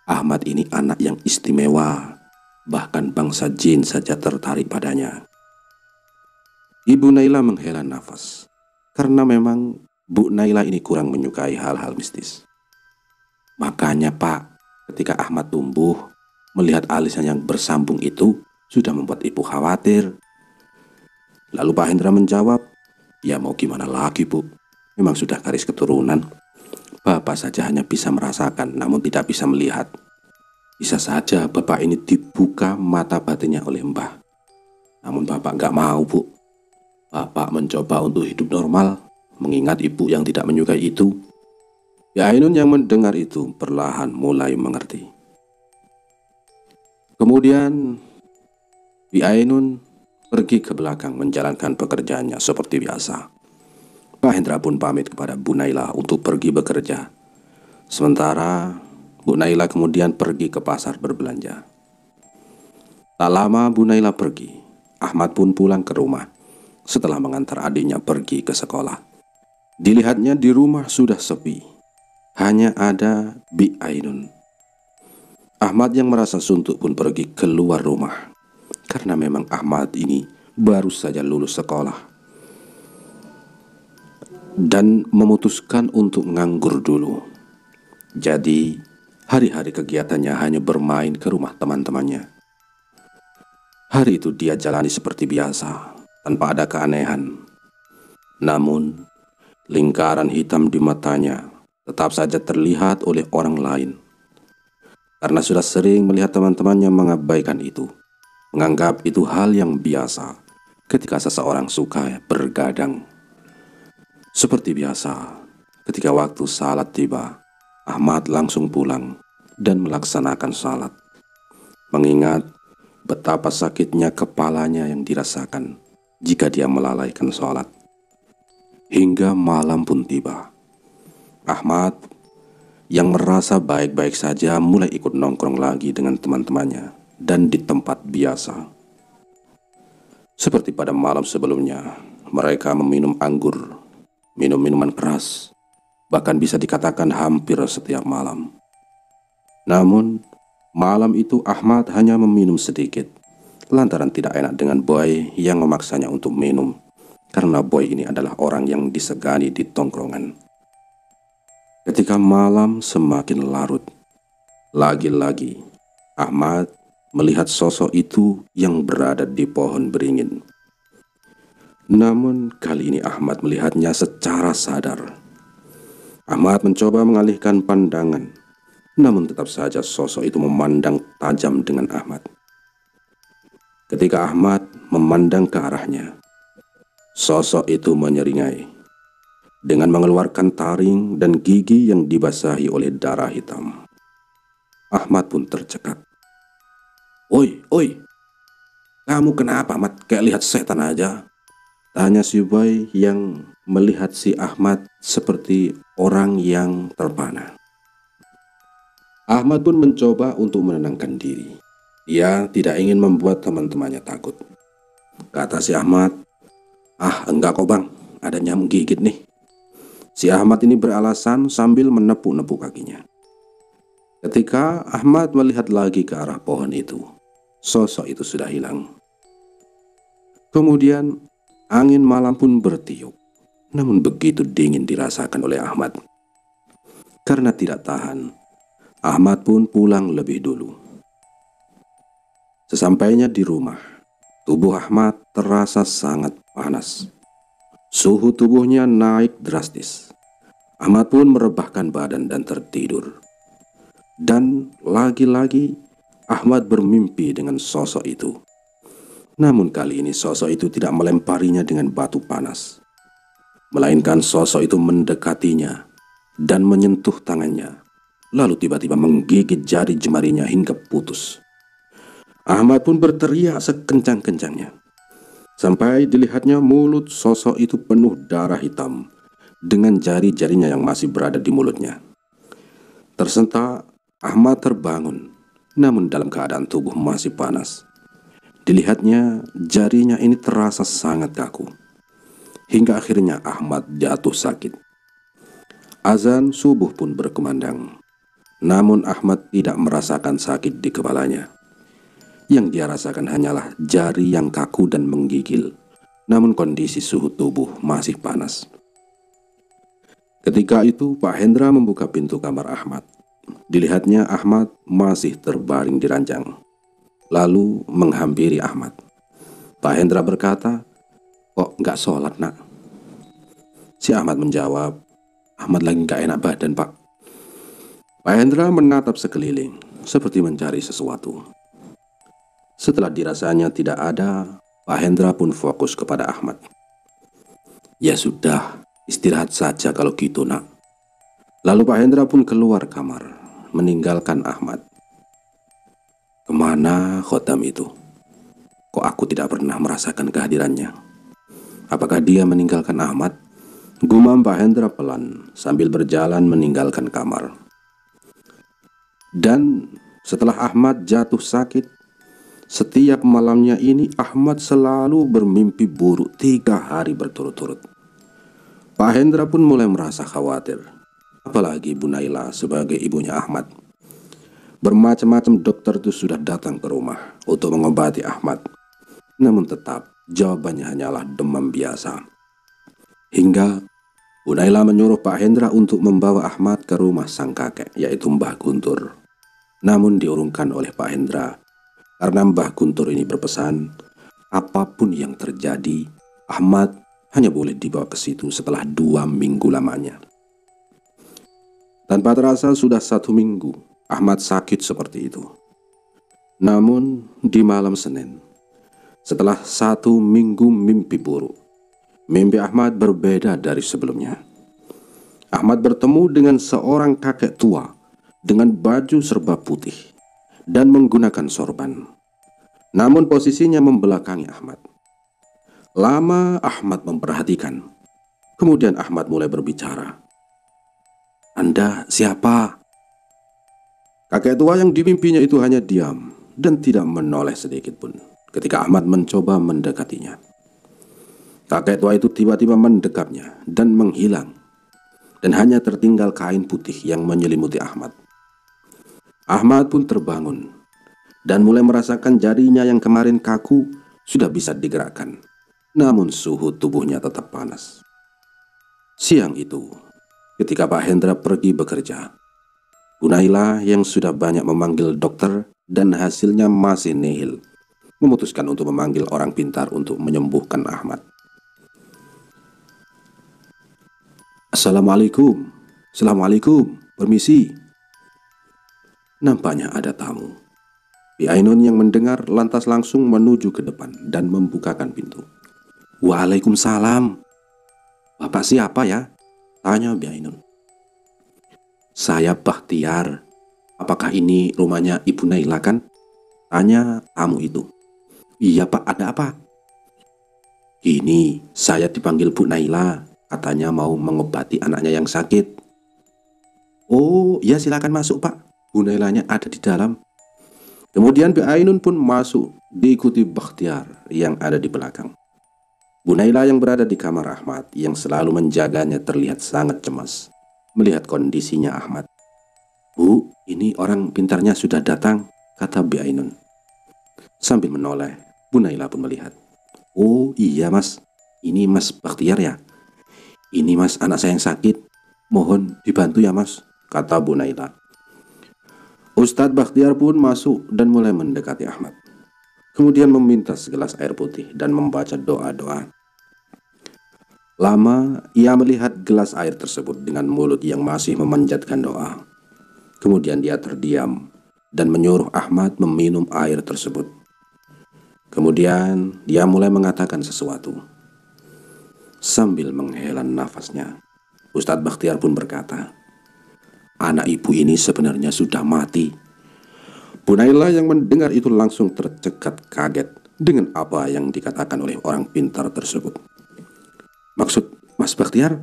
Ahmad ini anak yang istimewa. Bahkan bangsa jin saja tertarik padanya." Ibu Naila menghela nafas. Karena memang Bu Naila ini kurang menyukai hal-hal mistis. "Makanya Pak, ketika Ahmad tumbuh, melihat alisnya yang bersambung itu sudah membuat ibu khawatir." Lalu Pak Hendra menjawab, "Ya mau gimana lagi Bu, memang sudah garis keturunan. Bapak saja hanya bisa merasakan namun tidak bisa melihat. Bisa saja Bapak ini dibuka mata batinnya oleh Mbah. Namun Bapak nggak mau Bu. Bapak mencoba untuk hidup normal, mengingat ibu yang tidak menyukai itu." Ya Ainun yang mendengar itu perlahan mulai mengerti. Kemudian Bi Ainun pergi ke belakang menjalankan pekerjaannya seperti biasa. Pak Hendra pun pamit kepada Bu Naila untuk pergi bekerja. Sementara Bu Naila kemudian pergi ke pasar berbelanja. Tak lama Bu Naila pergi, Ahmad pun pulang ke rumah setelah mengantar adiknya pergi ke sekolah. Dilihatnya di rumah sudah sepi. Hanya ada Bi Ainun. Ahmad yang merasa suntuk pun pergi keluar rumah. Karena memang Ahmad ini baru saja lulus sekolah dan memutuskan untuk nganggur dulu. Jadi hari-hari kegiatannya hanya bermain ke rumah teman-temannya. Hari itu dia jalani seperti biasa, tanpa ada keanehan. Namun lingkaran hitam di matanya tetap saja terlihat oleh orang lain. Karena sudah sering melihat teman-temannya mengabaikan itu, menganggap itu hal yang biasa ketika seseorang suka bergadang. Seperti biasa, ketika waktu salat tiba, Ahmad langsung pulang dan melaksanakan salat. Mengingat betapa sakitnya kepalanya yang dirasakan jika dia melalaikan salat. Hingga malam pun tiba. Ahmad yang merasa baik-baik saja mulai ikut nongkrong lagi dengan teman-temannya dan di tempat biasa. Seperti pada malam sebelumnya, mereka meminum anggur, minum minuman keras, bahkan bisa dikatakan hampir setiap malam. Namun, malam itu Ahmad hanya meminum sedikit, lantaran tidak enak dengan Boy yang memaksanya untuk minum, karena Boy ini adalah orang yang disegani di tongkrongan. Ketika malam semakin larut, lagi-lagi Ahmad melihat sosok itu yang berada di pohon beringin. Namun kali ini Ahmad melihatnya secara sadar. Ahmad mencoba mengalihkan pandangan, namun tetap saja sosok itu memandang tajam dengan Ahmad. Ketika Ahmad memandang ke arahnya, sosok itu menyeringai dengan mengeluarkan taring dan gigi yang dibasahi oleh darah hitam. Ahmad pun tercekat. Oi, kamu kenapa Ahmad? Kayak lihat setan aja," tanya si Boy yang melihat si Ahmad seperti orang yang terpana. Ahmad pun mencoba untuk menenangkan diri. Dia tidak ingin membuat teman-temannya takut. Kata si Ahmad, "Enggak kok bang, ada nyamuk gigit nih." Si Ahmad ini beralasan sambil menepuk-nepuk kakinya. Ketika Ahmad melihat lagi ke arah pohon itu, sosok itu sudah hilang. Kemudian angin malam pun bertiup, namun begitu dingin dirasakan oleh Ahmad. Karena tidak tahan, Ahmad pun pulang lebih dulu. Sesampainya di rumah, tubuh Ahmad terasa sangat panas. Suhu tubuhnya naik drastis. Ahmad pun merebahkan badan dan tertidur. Dan lagi-lagi Ahmad bermimpi dengan sosok itu. Namun kali ini sosok itu tidak melemparinya dengan batu panas, melainkan sosok itu mendekatinya dan menyentuh tangannya, lalu tiba-tiba menggigit jari jemarinya hingga putus. Ahmad pun berteriak sekencang-kencangnya, sampai dilihatnya mulut sosok itu penuh darah hitam dengan jari-jarinya yang masih berada di mulutnya. Tersentak, Ahmad terbangun, namun dalam keadaan tubuh masih panas. Dilihatnya, jarinya ini terasa sangat kaku. Hingga akhirnya Ahmad jatuh sakit. Azan subuh pun berkumandang. Namun Ahmad tidak merasakan sakit di kepalanya. Yang dia rasakan hanyalah jari yang kaku dan menggigil. Namun kondisi suhu tubuh masih panas. Ketika itu Pak Hendra membuka pintu kamar Ahmad. Dilihatnya Ahmad masih terbaring di ranjang. Lalu menghampiri Ahmad. Pak Hendra berkata, "Kok nggak sholat, nak?" Si Ahmad menjawab, "Ahmad lagi nggak enak badan, Pak." Pak Hendra menatap sekeliling seperti mencari sesuatu. Setelah dirasanya tidak ada, Pak Hendra pun fokus kepada Ahmad. "Ya sudah, istirahat saja kalau gitu, nak." Lalu Pak Hendra pun keluar kamar, meninggalkan Ahmad. Kemana khotam itu? Kok aku tidak pernah merasakan kehadirannya? Apakah dia meninggalkan Ahmad? Gumam Pak Hendra pelan sambil berjalan meninggalkan kamar. Dan setelah Ahmad jatuh sakit, setiap malamnya ini Ahmad selalu bermimpi buruk 3 hari berturut-turut. Pak Hendra pun mulai merasa khawatir, apalagi Bu Naila sebagai ibunya Ahmad. Bermacam-macam dokter itu sudah datang ke rumah untuk mengobati Ahmad. Namun tetap jawabannya hanyalah demam biasa. Hingga Bu Naila menyuruh Pak Hendra untuk membawa Ahmad ke rumah sang kakek, yaitu Mbah Guntur. Namun diurungkan oleh Pak Hendra karena Mbah Guntur ini berpesan, apapun yang terjadi, Ahmad hanya boleh dibawa ke situ setelah 2 minggu lamanya. Tanpa terasa sudah 1 minggu Ahmad sakit seperti itu. Namun di malam Senin, setelah 1 minggu mimpi buruk, mimpi Ahmad berbeda dari sebelumnya. Ahmad bertemu dengan seorang kakek tua dengan baju serba putih dan menggunakan sorban. Namun posisinya membelakangi Ahmad. Lama Ahmad memperhatikan. Kemudian Ahmad mulai berbicara. "Anda siapa?" Kakek tua yang dimimpinya itu hanya diam dan tidak menoleh sedikit pun ketika Ahmad mencoba mendekatinya. Kakek tua itu tiba-tiba mendekapnya dan menghilang, dan hanya tertinggal kain putih yang menyelimuti Ahmad. Ahmad pun terbangun dan mulai merasakan jarinya yang kemarin kaku sudah bisa digerakkan, namun suhu tubuhnya tetap panas. Siang itu, ketika Pak Hendra pergi bekerja, Bu Naila yang sudah banyak memanggil dokter dan hasilnya masih nihil, memutuskan untuk memanggil orang pintar untuk menyembuhkan Ahmad. "Assalamualaikum, Assalamualaikum, permisi." Nampaknya ada tamu. Bi Ainun yang mendengar lantas langsung menuju ke depan dan membukakan pintu. "Waalaikumsalam. Bapak siapa ya?" tanya Bi Ainun. "Saya Bakhtiar. Apakah ini rumahnya Ibu Naila kan?" tanya tamu itu. "Iya Pak, ada apa?" "Ini saya dipanggil Bu Naila, katanya mau mengobati anaknya yang sakit." "Oh ya, silakan masuk Pak, Bu Nailanya ada di dalam." Kemudian Bi Ainun pun masuk diikuti Bakhtiar yang ada di belakang. Bu Naila yang berada di kamar Ahmad yang selalu menjaganya terlihat sangat cemas melihat kondisinya Ahmad. "Bu, ini orang pintarnya sudah datang," kata Bi Ainun. Sambil menoleh, Bu Naila pun melihat. "Oh iya Mas, ini Mas Bakhtiar ya? Ini Mas, anak saya yang sakit, mohon dibantu ya Mas," kata Bu Naila. Ustadz Bakhtiar pun masuk dan mulai mendekati Ahmad. Kemudian meminta segelas air putih dan membaca doa-doa. Lama ia melihat gelas air tersebut dengan mulut yang masih memanjatkan doa. Kemudian dia terdiam dan menyuruh Ahmad meminum air tersebut. Kemudian dia mulai mengatakan sesuatu. Sambil menghela nafasnya, Ustadz Bakhtiar pun berkata, "Anak ibu ini sebenarnya sudah mati." Bu Naila yang mendengar itu langsung tercekat kaget dengan apa yang dikatakan oleh orang pintar tersebut. "Maksud Mas Bakhtiar,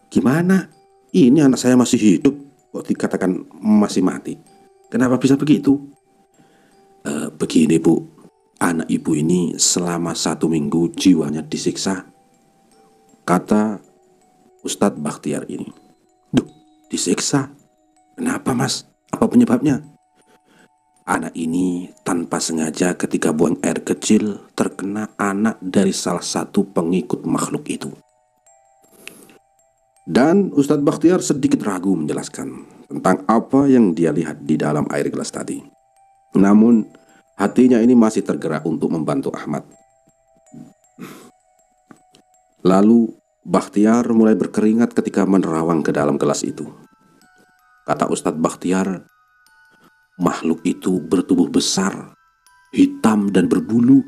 gimana? Ini anak saya masih hidup, kok dikatakan masih mati? Kenapa bisa begitu?" Begini Bu, anak ibu ini selama 1 minggu jiwanya disiksa," kata Ustadz Bakhtiar ini. "Duh, disiksa? Kenapa Mas? Apa penyebabnya?" "Anak ini tanpa sengaja ketika buang air kecil terkena anak dari salah satu pengikut makhluk itu." Dan Ustadz Bakhtiar sedikit ragu menjelaskan tentang apa yang dia lihat di dalam air gelas tadi. Namun hatinya ini masih tergerak untuk membantu Ahmad. Lalu Bakhtiar mulai berkeringat ketika menerawang ke dalam gelas itu. Kata Ustadz Bakhtiar, makhluk itu bertubuh besar, hitam dan berbulu.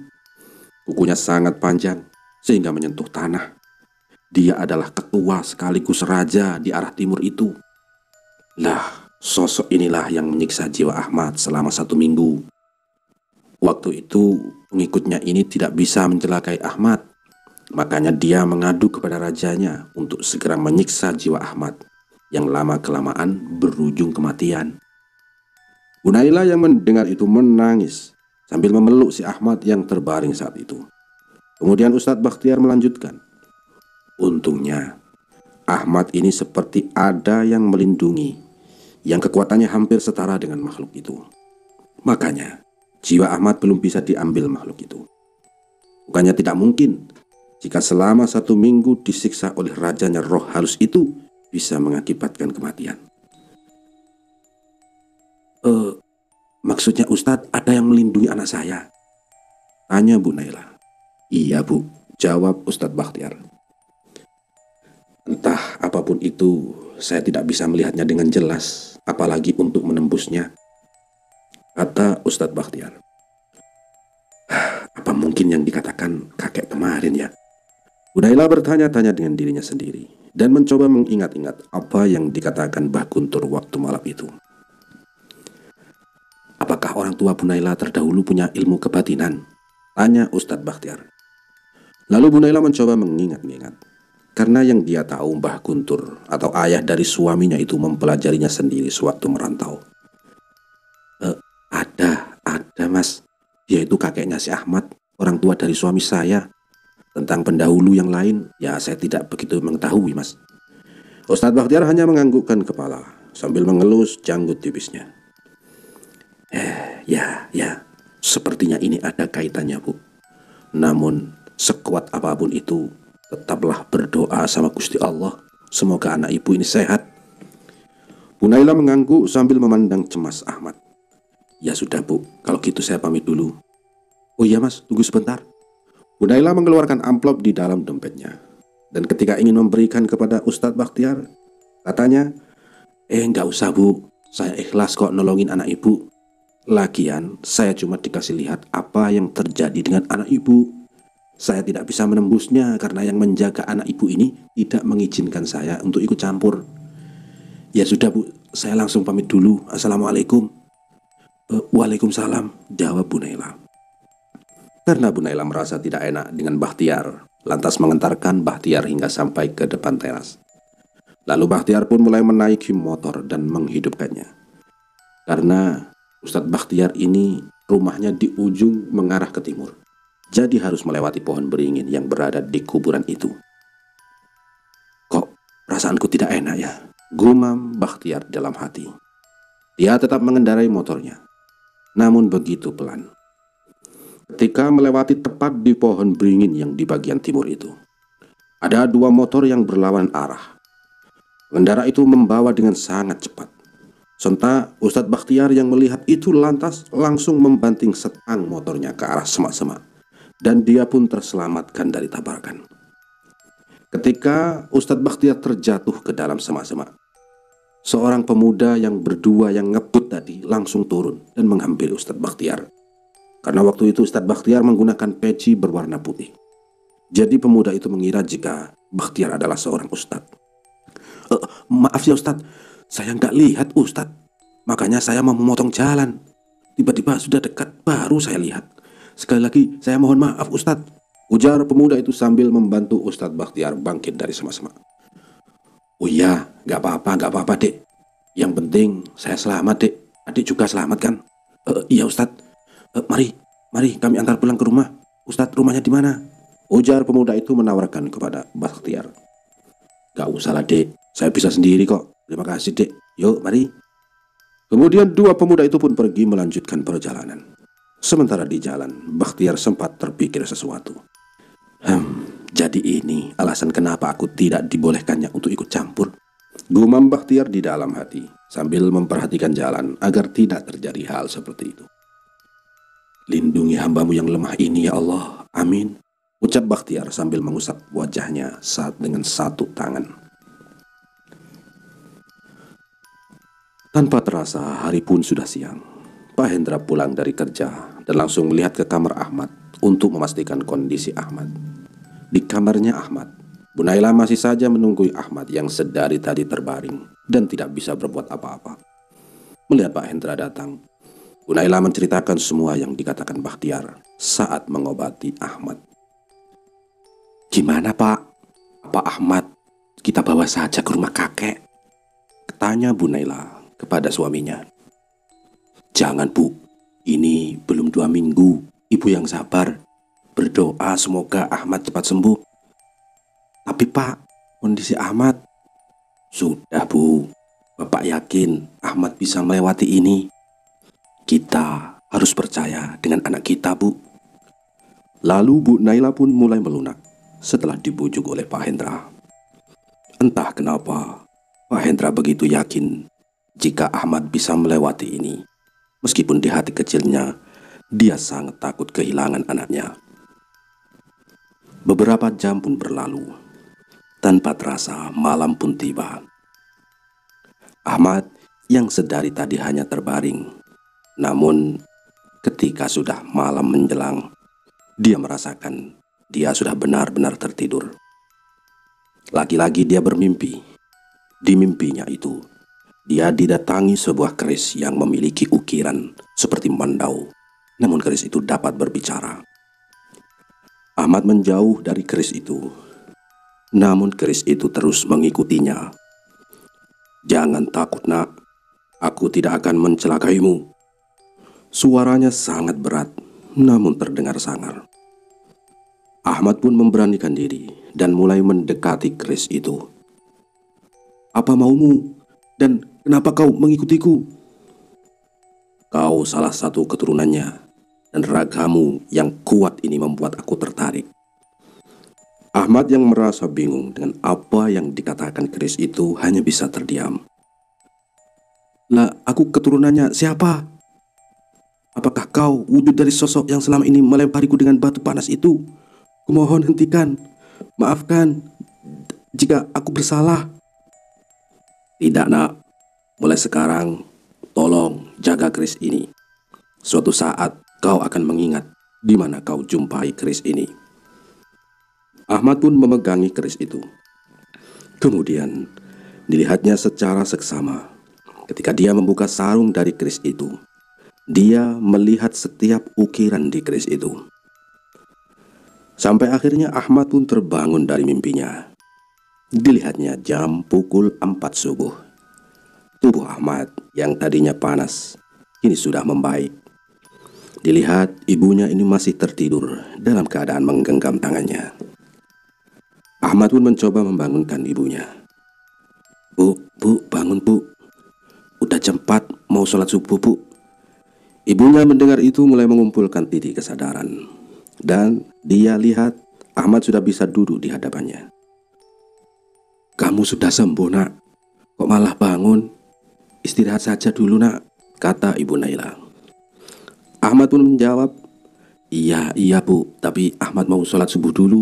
Kukunya sangat panjang sehingga menyentuh tanah. Dia adalah ketua sekaligus raja di arah timur itu. Lah, sosok inilah yang menyiksa jiwa Ahmad selama 1 minggu. Waktu itu pengikutnya ini tidak bisa mencelakai Ahmad. Makanya dia mengadu kepada rajanya untuk segera menyiksa jiwa Ahmad yang lama-kelamaan berujung kematian. Bu Naila yang mendengar itu menangis sambil memeluk si Ahmad yang terbaring saat itu. Kemudian Ustadz Bakhtiar melanjutkan, "Untungnya Ahmad ini seperti ada yang melindungi, yang kekuatannya hampir setara dengan makhluk itu. Makanya jiwa Ahmad belum bisa diambil makhluk itu. Bukannya tidak mungkin jika selama 1 minggu disiksa oleh rajanya roh halus itu bisa mengakibatkan kematian." Maksudnya Ustadz ada yang melindungi anak saya?" tanya Bu Naila. "Iya Bu," jawab Ustadz Bakhtiar. "Entah apapun itu, saya tidak bisa melihatnya dengan jelas, apalagi untuk menembusnya," kata Ustadz Bakhtiar. "Apa mungkin yang dikatakan kakek kemarin ya?" Bu Naila bertanya-tanya dengan dirinya sendiri dan mencoba mengingat-ingat apa yang dikatakan Mbah Guntur waktu malam itu. "Apakah orang tua Bu Naila terdahulu punya ilmu kebatinan?" tanya Ustadz Bakhtiar. Lalu Bu Naila mencoba mengingat-ingat, karena yang dia tahu Mbah Guntur atau ayah dari suaminya itu mempelajarinya sendiri sewaktu merantau. Ada Mas, dia itu kakeknya si Ahmad, orang tua dari suami saya. Tentang pendahulu yang lain, ya saya tidak begitu mengetahui Mas." Ustadz Bakhtiar hanya menganggukkan kepala sambil mengelus janggut tipisnya. Ya, sepertinya ini ada kaitannya Bu. Namun sekuat apapun itu, tetaplah berdoa sama Gusti Allah. Semoga anak ibu ini sehat." Bu Naila mengangguk sambil memandang cemas Ahmad. "Ya sudah Bu, kalau gitu saya pamit dulu." "Oh iya Mas, tunggu sebentar." Bu Naila mengeluarkan amplop di dalam dompetnya. Dan ketika ingin memberikan kepada Ustadz Bakhtiar, katanya, "Enggak usah Bu, saya ikhlas kok nolongin anak ibu. Lagian saya cuma dikasih lihat apa yang terjadi dengan anak ibu. Saya tidak bisa menembusnya karena yang menjaga anak ibu ini tidak mengizinkan saya untuk ikut campur." "Ya sudah Bu, saya langsung pamit dulu. Assalamualaikum." "Waalaikumsalam," jawab Bu Naila. Karena Bu Naila merasa tidak enak dengan Bakhtiar, lantas mengantarkan Bakhtiar hingga sampai ke depan teras. Lalu Bakhtiar pun mulai menaiki motor dan menghidupkannya. Karena Ustadz Bakhtiar ini rumahnya di ujung mengarah ke timur, jadi harus melewati pohon beringin yang berada di kuburan itu. "Kok perasaanku tidak enak ya?" gumam Bakhtiar dalam hati. Dia tetap mengendarai motornya, namun begitu pelan. Ketika melewati tepat di pohon beringin yang di bagian timur itu, ada 2 motor yang berlawan arah. Pengendara itu membawa dengan sangat cepat. Sontak Ustadz Bakhtiar yang melihat itu lantas langsung membanting setang motornya ke arah semak-semak, dan dia pun terselamatkan dari tabrakan. Ketika Ustadz Bakhtiar terjatuh ke dalam semak-semak, seorang pemuda yang berdua yang ngebut tadi langsung turun dan menghampiri Ustadz Bakhtiar. Karena waktu itu Ustadz Bakhtiar menggunakan peci berwarna putih. Jadi pemuda itu mengira jika Bakhtiar adalah seorang ustadz. Maaf ya Ustadz, saya nggak lihat Ustadz. Makanya saya mau memotong jalan. Tiba-tiba sudah dekat, baru saya lihat. Sekali lagi saya mohon maaf Ustadz, ujar pemuda itu sambil membantu Ustadz Bakhtiar bangkit dari semak-semak. Oh iya, nggak apa-apa dek. Yang penting saya selamat dek. Adik juga selamat kan? Iya Ustadz. Mari kami antar pulang ke rumah. Ustadz, rumahnya di mana? Ujar pemuda itu menawarkan kepada Bakhtiar. Gak usah lah dek, saya bisa sendiri kok. Terima kasih dek. Yuk mari. Kemudian dua pemuda itu pun pergi melanjutkan perjalanan. Sementara di jalan, Bakhtiar sempat terpikir sesuatu. Jadi ini alasan kenapa aku tidak dibolehkannya untuk ikut campur. Gumam Bakhtiar di dalam hati sambil memperhatikan jalan agar tidak terjadi hal seperti itu. Lindungi hambamu yang lemah ini ya Allah, amin, ucap Bakhtiar sambil mengusap wajahnya saat dengan satu tangan. Tanpa terasa hari pun sudah siang. Pak Hendra pulang dari kerja dan langsung melihat ke kamar Ahmad untuk memastikan kondisi Ahmad. Di kamarnya Ahmad, Bu Naila masih saja menunggu Ahmad yang sedari tadi terbaring dan tidak bisa berbuat apa-apa. Melihat Pak Hendra datang, Bu Naila menceritakan semua yang dikatakan Bakhtiar saat mengobati Ahmad. Gimana Pak? Apa Ahmad kita bawa saja ke rumah kakek? Tanya Bu Naila kepada suaminya. Jangan Bu, ini belum 2 minggu, Ibu yang sabar. Berdoa semoga Ahmad cepat sembuh. Tapi Pak, kondisi Ahmad. Sudah Bu, Bapak yakin Ahmad bisa melewati ini. Kita harus percaya dengan anak kita Bu. Lalu Bu Naila pun mulai melunak setelah dibujuk oleh Pak Hendra. Entah kenapa Pak Hendra begitu yakin jika Ahmad bisa melewati ini. Meskipun di hati kecilnya dia sangat takut kehilangan anaknya. Beberapa jam pun berlalu. Tanpa terasa malam pun tiba. Ahmad yang sedari tadi hanya terbaring. Namun ketika sudah malam menjelang, dia merasakan dia sudah benar-benar tertidur. Lagi-lagi dia bermimpi. Di mimpinya itu, dia didatangi sebuah keris yang memiliki ukiran seperti mandau. Namun keris itu dapat berbicara. Ahmad menjauh dari keris itu. Namun keris itu terus mengikutinya. Jangan takut nak, aku tidak akan mencelakaimu. Suaranya sangat berat, namun terdengar sangar. Ahmad pun memberanikan diri dan mulai mendekati keris itu. Apa maumu? Dan kenapa kau mengikutiku? Kau salah satu keturunannya, dan ragamu yang kuat ini membuat aku tertarik. Ahmad yang merasa bingung dengan apa yang dikatakan keris itu hanya bisa terdiam. Lah, aku keturunannya siapa? Apakah kau wujud dari sosok yang selama ini melempariku dengan batu panas itu? Kumohon hentikan, maafkan jika aku bersalah. Tidak nak, mulai sekarang tolong jaga keris ini. Suatu saat kau akan mengingat di mana kau jumpai keris ini. Ahmad pun memegangi keris itu. Kemudian dilihatnya secara seksama. Ketika dia membuka sarung dari keris itu, dia melihat setiap ukiran di keris itu. Sampai akhirnya Ahmad pun terbangun dari mimpinya. Dilihatnya jam pukul 4 subuh. Tubuh Ahmad yang tadinya panas kini sudah membaik. Dilihat ibunya ini masih tertidur dalam keadaan menggenggam tangannya. Ahmad pun mencoba membangunkan ibunya. Bu, bangun bu. Udah jam 4 mau sholat subuh bu. Ibunya mendengar itu mulai mengumpulkan titik kesadaran. Dan dia lihat Ahmad sudah bisa duduk di hadapannya. Kamu sudah sembuh nak. Kok malah bangun? Istirahat saja dulu nak, kata Ibu Naila. Ahmad pun menjawab, Iya bu, tapi Ahmad mau sholat subuh dulu.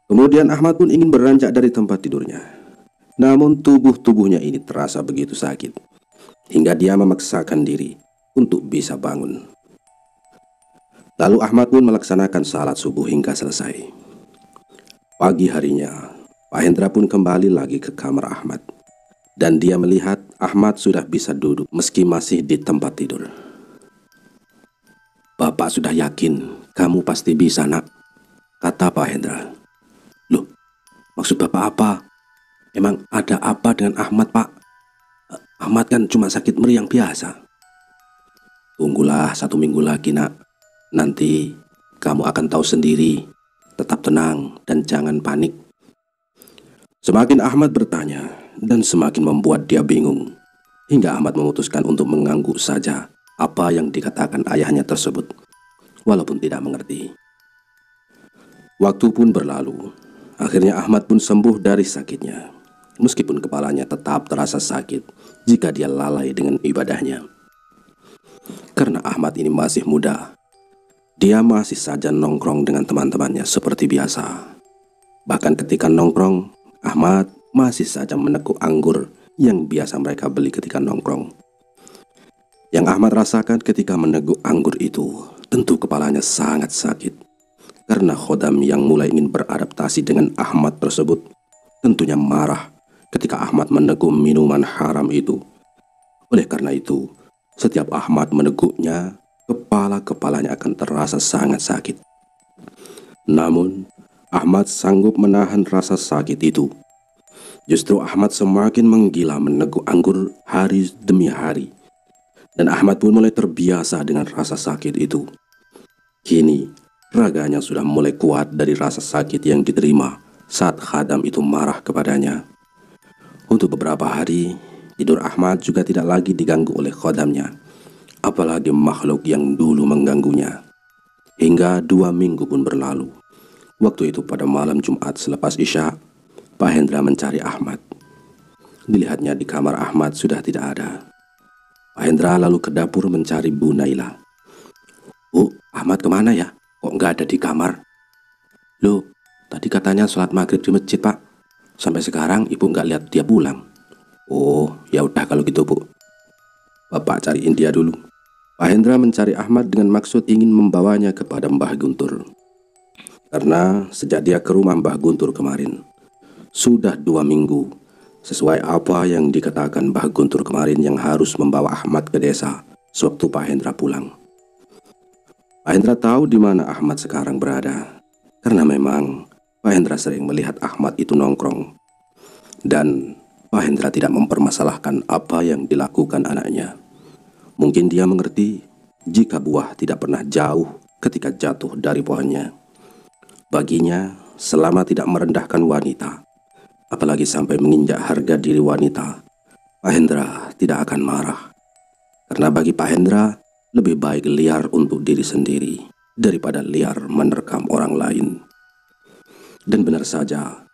Kemudian Ahmad pun ingin beranjak dari tempat tidurnya. Namun tubuhnya ini terasa begitu sakit, hingga dia memaksakan diri untuk bisa bangun. Lalu Ahmad pun melaksanakan salat subuh hingga selesai. Pagi harinya, Pak Hendra pun kembali lagi ke kamar Ahmad. Dan dia melihat Ahmad sudah bisa duduk meski masih di tempat tidur. "Bapak sudah yakin kamu pasti bisa, nak," kata Pak Hendra. "Loh, maksud Bapak apa? Emang ada apa dengan Ahmad, Pak? Ahmad kan cuma sakit meriang biasa." "Tunggulah 1 minggu lagi, nak. Nanti kamu akan tahu sendiri. Tetap tenang dan jangan panik." Semakin Ahmad bertanya dan semakin membuat dia bingung, hingga Ahmad memutuskan untuk mengangguk saja apa yang dikatakan ayahnya tersebut, walaupun tidak mengerti. Waktu pun berlalu. Akhirnya Ahmad pun sembuh dari sakitnya, meskipun kepalanya tetap terasa sakit jika dia lalai dengan ibadahnya. Karena Ahmad ini masih muda, dia masih saja nongkrong dengan teman-temannya seperti biasa. Bahkan ketika nongkrong, Ahmad masih saja meneguk anggur yang biasa mereka beli ketika nongkrong. Yang Ahmad rasakan ketika meneguk anggur itu, tentu kepalanya sangat sakit. Karena khodam yang mulai ingin beradaptasi dengan Ahmad tersebut tentunya marah ketika Ahmad meneguk minuman haram itu. Oleh karena itu, setiap Ahmad meneguknya, kepalanya akan terasa sangat sakit. Namun, Ahmad sanggup menahan rasa sakit itu. Justru Ahmad semakin menggila meneguk anggur hari demi hari. Dan Ahmad pun mulai terbiasa dengan rasa sakit itu. Kini, raganya sudah mulai kuat dari rasa sakit yang diterima saat khadam itu marah kepadanya. Untuk beberapa hari, tidur Ahmad juga tidak lagi diganggu oleh khadamnya, apalagi makhluk yang dulu mengganggunya. Hingga 2 minggu pun berlalu. Waktu itu pada malam Jumat selepas Isya, Pak Hendra mencari Ahmad. Dilihatnya di kamar Ahmad sudah tidak ada. Pak Hendra lalu ke dapur mencari Bu Naila. "Bu, Ahmad kemana ya? Kok nggak ada di kamar?" "Loh, tadi katanya sholat maghrib di masjid, Pak. Sampai sekarang ibu nggak lihat dia pulang." "Oh, ya udah kalau gitu, Bu. Bapak cariin dia dulu." Pak Hendra mencari Ahmad dengan maksud ingin membawanya kepada Mbah Guntur. Karena sejak dia ke rumah Mbah Guntur kemarin, sudah 2 minggu, sesuai apa yang dikatakan Mbah Guntur kemarin yang harus membawa Ahmad ke desa sewaktu Pak Hendra pulang. Pak Hendra tahu di mana Ahmad sekarang berada, karena memang Pak Hendra sering melihat Ahmad itu nongkrong. Dan Pak Hendra tidak mempermasalahkan apa yang dilakukan anaknya. Mungkin dia mengerti jika buah tidak pernah jauh ketika jatuh dari pohonnya. Baginya, selama tidak merendahkan wanita, apalagi sampai menginjak harga diri wanita, Pak Hendra tidak akan marah. Karena bagi Pak Hendra, lebih baik liar untuk diri sendiri daripada liar menerkam orang lain. Dan benar saja,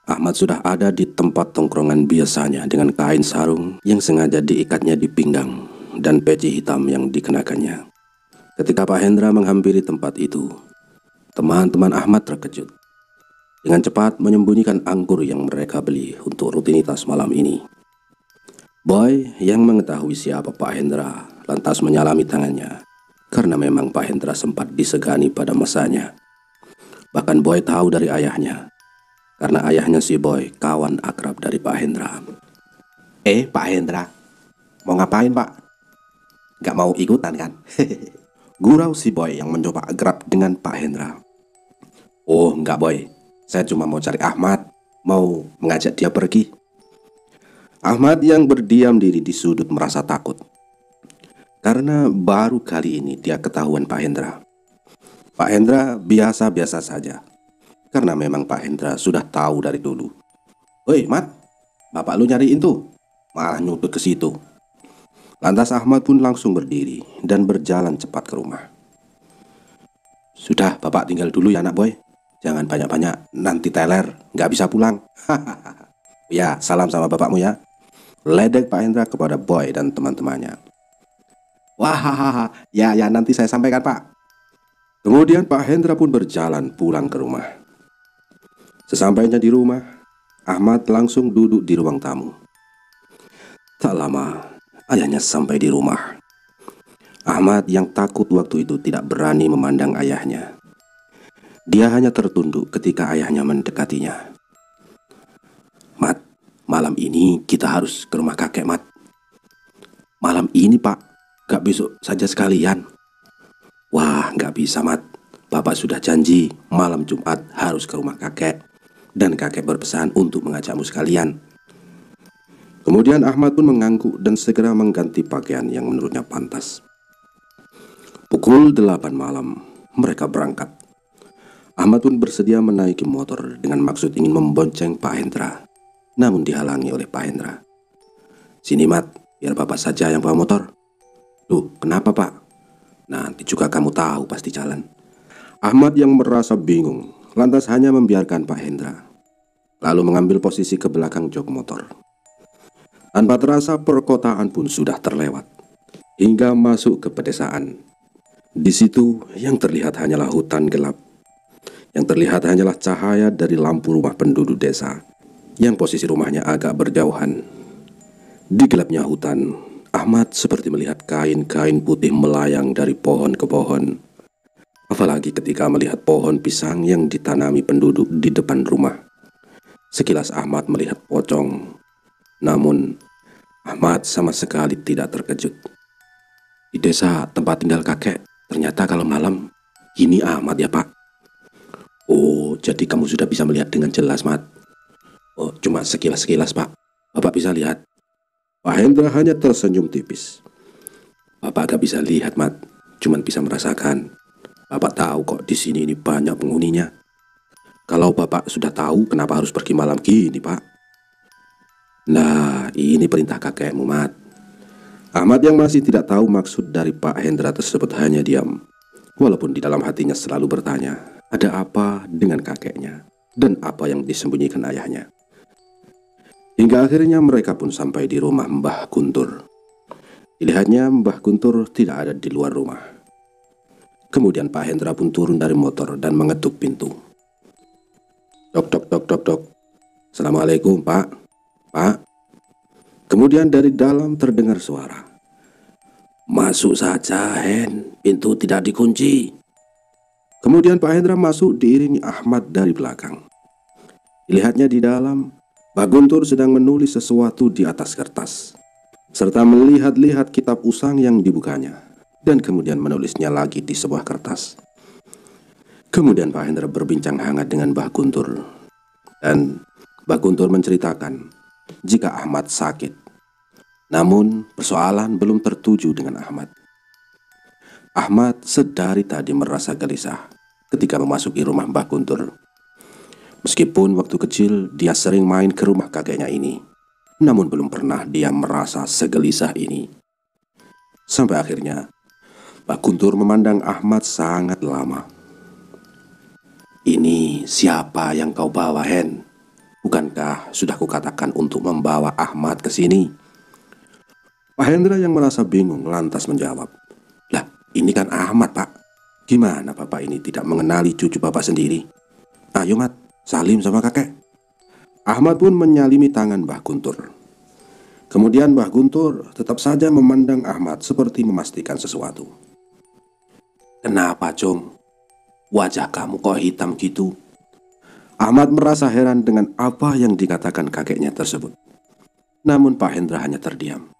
Ahmad sudah ada di tempat tongkrongan biasanya dengan kain sarung yang sengaja diikatnya di pinggang dan peci hitam yang dikenakannya. Ketika Pak Hendra menghampiri tempat itu, teman-teman Ahmad terkejut. Dengan cepat menyembunyikan anggur yang mereka beli untuk rutinitas malam ini. Boy yang mengetahui siapa Pak Hendra lantas menyalami tangannya, karena memang Pak Hendra sempat disegani pada masanya. Bahkan Boy tahu dari ayahnya, karena ayahnya si Boy kawan akrab dari Pak Hendra. Pak Hendra, mau ngapain, Pak? Gak mau ikutan kan?" Gurau si Boy yang mencoba akrab dengan Pak Hendra. "Oh enggak, Boy, saya cuma mau cari Ahmad, mau mengajak dia pergi." Ahmad yang berdiam diri di sudut merasa takut, karena baru kali ini dia ketahuan Pak Hendra. Pak Hendra biasa-biasa saja, karena memang Pak Hendra sudah tahu dari dulu. "Woi Mat, bapak lu nyariin tuh, malah nyudut ke situ." Lantas Ahmad pun langsung berdiri dan berjalan cepat ke rumah. "Sudah, bapak tinggal dulu ya anak Boy. Jangan banyak-banyak, nanti teler, nggak bisa pulang." "Ya, salam sama bapakmu ya," ledek Pak Hendra kepada Boy dan teman-temannya. "Wah, ya nanti saya sampaikan, Pak." Kemudian Pak Hendra pun berjalan pulang ke rumah. Sesampainya di rumah, Ahmad langsung duduk di ruang tamu. Tak lama, ayahnya sampai di rumah. Ahmad yang takut waktu itu tidak berani memandang ayahnya. Dia hanya tertunduk ketika ayahnya mendekatinya. "Mat, malam ini kita harus ke rumah kakek, Mat." "Malam ini, Pak? Gak besok saja sekalian?" "Wah, gak bisa, Mat. Bapak sudah janji malam Jumat harus ke rumah kakek. Dan kakek berpesan untuk mengajakmu sekalian." Kemudian Ahmad pun mengangguk dan segera mengganti pakaian yang menurutnya pantas. Pukul 8 malam, mereka berangkat. Ahmad pun bersedia menaiki motor dengan maksud ingin membonceng Pak Hendra. Namun dihalangi oleh Pak Hendra. "Sini, Mat, biar Bapak saja yang bawa motor." "Loh, kenapa, Pak?" "Nanti juga kamu tahu pasti jalan." Ahmad yang merasa bingung, lantas hanya membiarkan Pak Hendra, lalu mengambil posisi ke belakang jok motor. Tanpa terasa perkotaan pun sudah terlewat, hingga masuk ke pedesaan. Di situ yang terlihat hanyalah hutan gelap. Yang terlihat hanyalah cahaya dari lampu rumah penduduk desa, yang posisi rumahnya agak berjauhan. Di gelapnya hutan, Ahmad seperti melihat kain-kain putih melayang dari pohon ke pohon. Apalagi ketika melihat pohon pisang yang ditanami penduduk di depan rumah. Sekilas Ahmad melihat pocong. Namun, Ahmad sama sekali tidak terkejut. Di desa tempat tinggal kakek, ternyata kalau malam, ini Ahmad ya, Pak? "Oh, jadi kamu sudah bisa melihat dengan jelas, Mat?" "Oh, cuma sekilas-sekilas, Pak. Bapak bisa lihat?" Pak Hendra hanya tersenyum tipis. "Bapak gak bisa lihat, Mat. Cuman bisa merasakan. Bapak tahu kok di sini ini banyak penghuninya. Kalau Bapak sudah tahu, kenapa harus pergi malam gini, Pak?" "Nah, ini perintah kakekmu, Mat." Ahmad yang masih tidak tahu maksud dari Pak Hendra tersebut hanya diam. Walaupun di dalam hatinya selalu bertanya, ada apa dengan kakeknya dan apa yang disembunyikan ayahnya. Hingga akhirnya mereka pun sampai di rumah Mbah Guntur. Dilihatnya Mbah Guntur tidak ada di luar rumah. Kemudian Pak Hendra pun turun dari motor dan mengetuk pintu. "Dok, dok, dok, dok, dok. Assalamualaikum, Pak. Pak." Kemudian dari dalam terdengar suara. "Masuk saja, Hen. Pintu tidak dikunci." Kemudian Pak Hendra masuk diiringi Ahmad dari belakang. Dilihatnya di dalam, Pak Guntur sedang menulis sesuatu di atas kertas, serta melihat-lihat kitab usang yang dibukanya, dan kemudian menulisnya lagi di sebuah kertas. Kemudian Pak Hendra berbincang hangat dengan Mbah Guntur, dan Mbah Guntur menceritakan jika Ahmad sakit. Namun persoalan belum tertuju dengan Ahmad. Ahmad sedari tadi merasa gelisah ketika memasuki rumah Mbah Guntur. Meskipun waktu kecil dia sering main ke rumah kakeknya ini, namun belum pernah dia merasa segelisah ini. Sampai akhirnya Mbah Guntur memandang Ahmad sangat lama. "Ini siapa yang kau bawa, Hen? Bukankah sudah kukatakan untuk membawa Ahmad ke sini?" Pak Hendra yang merasa bingung lantas menjawab, "Lah, ini kan Ahmad, Pak. Gimana Bapak ini tidak mengenali cucu Bapak sendiri? Ayo, Mat, salim sama kakek." Ahmad pun menyalimi tangan Mbah Guntur. Kemudian Mbah Guntur tetap saja memandang Ahmad seperti memastikan sesuatu. "Kenapa, Cung? Wajah kamu kok hitam gitu?" Ahmad merasa heran dengan apa yang dikatakan kakeknya tersebut. Namun Pak Hendra hanya terdiam.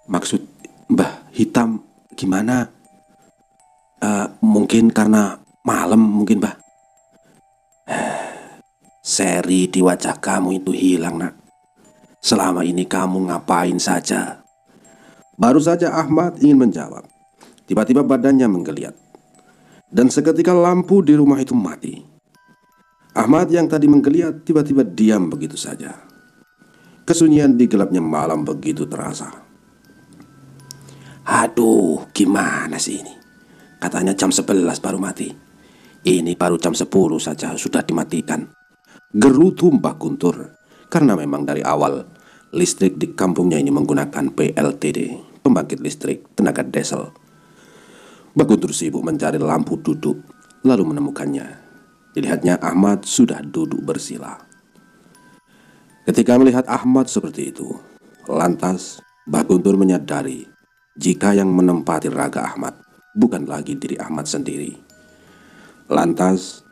"Maksud Mbah hitam gimana?" Mungkin karena malam mungkin, Mbah." "Seri di wajah kamu itu hilang, Nak. Selama ini kamu ngapain saja?" Baru saja Ahmad ingin menjawab, tiba-tiba badannya menggeliat, dan seketika lampu di rumah itu mati. Ahmad yang tadi menggeliat tiba-tiba diam begitu saja. Kesunyian di gelapnya malam begitu terasa. "Aduh, gimana sih ini? Katanya jam 11 baru mati. Ini baru jam 10 saja sudah dimatikan," gerutu Mbah Guntur. Karena memang dari awal listrik di kampungnya ini menggunakan PLTD, pembangkit listrik tenaga diesel. Mbah Guntur sibuk mencari lampu duduk, lalu menemukannya. Dilihatnya Ahmad sudah duduk bersila. Ketika melihat Ahmad seperti itu, lantas Mbah Guntur menyadari jika yang menempati raga Ahmad bukan lagi diri Ahmad sendiri. Lantas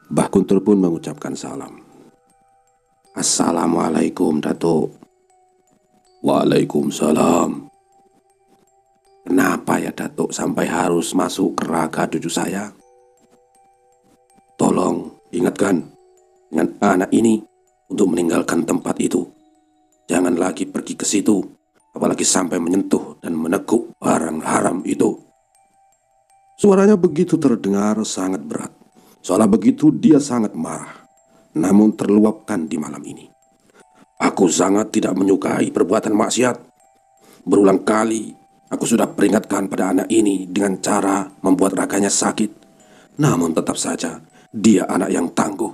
Mbah Guntur pun mengucapkan salam. Assalamualaikum, Datuk. Waalaikumsalam. Kenapa ya Datuk sampai harus masuk ke raga cucu saya? Tolong ingatkan dengan anak ini untuk meninggalkan tempat itu. Jangan lagi pergi ke situ, apalagi sampai menyentuh dan meneguk barang haram itu. Suaranya begitu terdengar sangat berat. Seolah begitu dia sangat marah, namun terluapkan di malam ini. Aku sangat tidak menyukai perbuatan maksiat. Berulang kali aku sudah peringatkan pada anak ini dengan cara membuat raganya sakit. Namun tetap saja dia anak yang tangguh.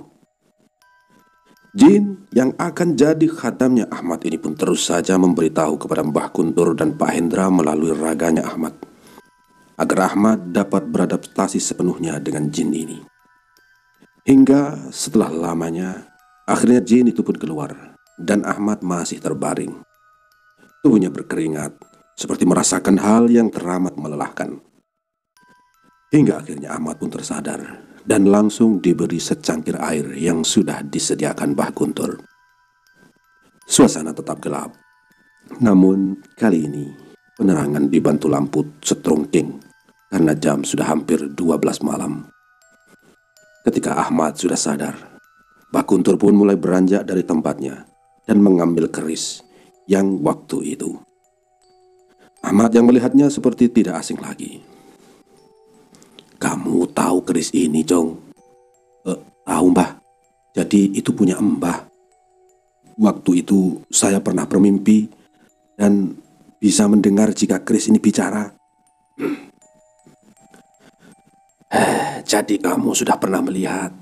Jin yang akan jadi khadamnya Ahmad ini pun terus saja memberitahu kepada Mbah Guntur dan Pak Hendra melalui raganya Ahmad, agar Ahmad dapat beradaptasi sepenuhnya dengan jin ini. Hingga setelah lamanya, akhirnya jin itu pun keluar dan Ahmad masih terbaring. Tubuhnya berkeringat, seperti merasakan hal yang teramat melelahkan. Hingga akhirnya Ahmad pun tersadar dan langsung diberi secangkir air yang sudah disediakan Mbah Guntur. Suasana tetap gelap, namun kali ini penerangan dibantu lampu setrungking karena jam sudah hampir 12 malam. Ketika Ahmad sudah sadar, Mbah Guntur pun mulai beranjak dari tempatnya dan mengambil keris yang waktu itu. Ahmad yang melihatnya seperti tidak asing lagi. Kamu tahu keris ini, Jong? Tahu, Mbah. Jadi itu punya Mbah. Waktu itu saya pernah bermimpi dan bisa mendengar jika keris ini bicara. Jadi kamu sudah pernah melihat.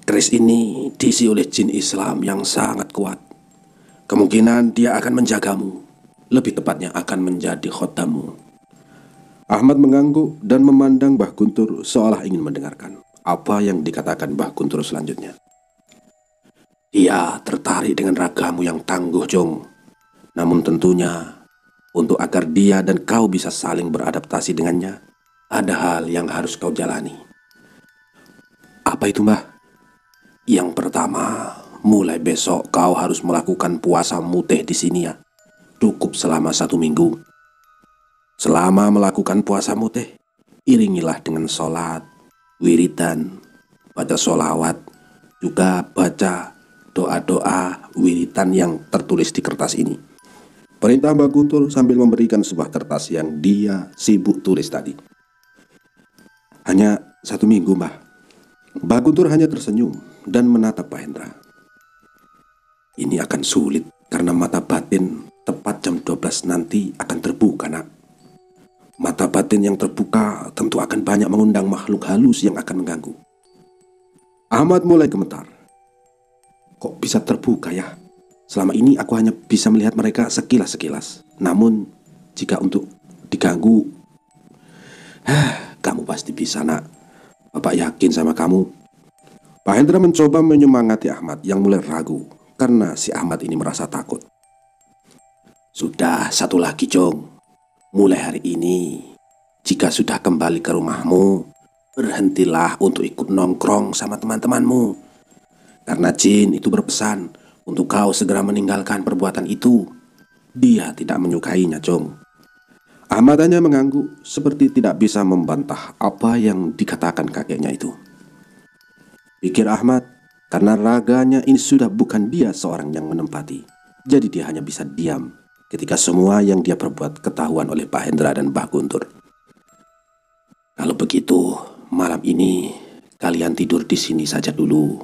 Keris ini diisi oleh jin Islam yang sangat kuat. Kemungkinan dia akan menjagamu. Lebih tepatnya akan menjadi khodamu. Ahmad mengangguk dan memandang Mbah Guntur seolah ingin mendengarkan apa yang dikatakan Mbah Guntur selanjutnya. Dia tertarik dengan ragamu yang tangguh, Jong. Namun tentunya, untuk agar dia dan kau bisa saling beradaptasi dengannya, ada hal yang harus kau jalani. Apa itu, Mbah? Yang pertama, mulai besok kau harus melakukan puasa mutih di sini ya. Cukup selama 1 minggu. Selama melakukan puasa mutih, iringilah dengan sholat, wiridan, baca sholawat, juga baca doa-doa wiridan yang tertulis di kertas ini. Perintah Mbah Guntur sambil memberikan sebuah kertas yang dia sibuk tulis tadi. Hanya 1 minggu, Mbah. Mbah Guntur hanya tersenyum dan menatap Pak Hendra. Ini akan sulit karena mata batin tepat jam 12 nanti akan terbuka, nak. Mata batin yang terbuka tentu akan banyak mengundang makhluk halus yang akan mengganggu. Ahmad mulai gemetar. Kok bisa terbuka ya? Selama ini aku hanya bisa melihat mereka sekilas-sekilas. Namun jika untuk diganggu, kamu pasti bisa, nak. Bapak yakin sama kamu. Pak Hendra mencoba menyemangati Ahmad yang mulai ragu karena si Ahmad ini merasa takut. Sudah, satu lagi, Jong. Mulai hari ini, jika sudah kembali ke rumahmu, berhentilah untuk ikut nongkrong sama teman-temanmu. Karena jin itu berpesan untuk kau segera meninggalkan perbuatan itu. Dia tidak menyukainya, Jong. Ahmad hanya mengangguk seperti tidak bisa membantah apa yang dikatakan kakeknya itu. Pikir Ahmad, karena raganya ini sudah bukan dia seorang yang menempati. Jadi dia hanya bisa diam ketika semua yang dia perbuat ketahuan oleh Pak Hendra dan Mbah Guntur. Kalau begitu, malam ini kalian tidur di sini saja dulu.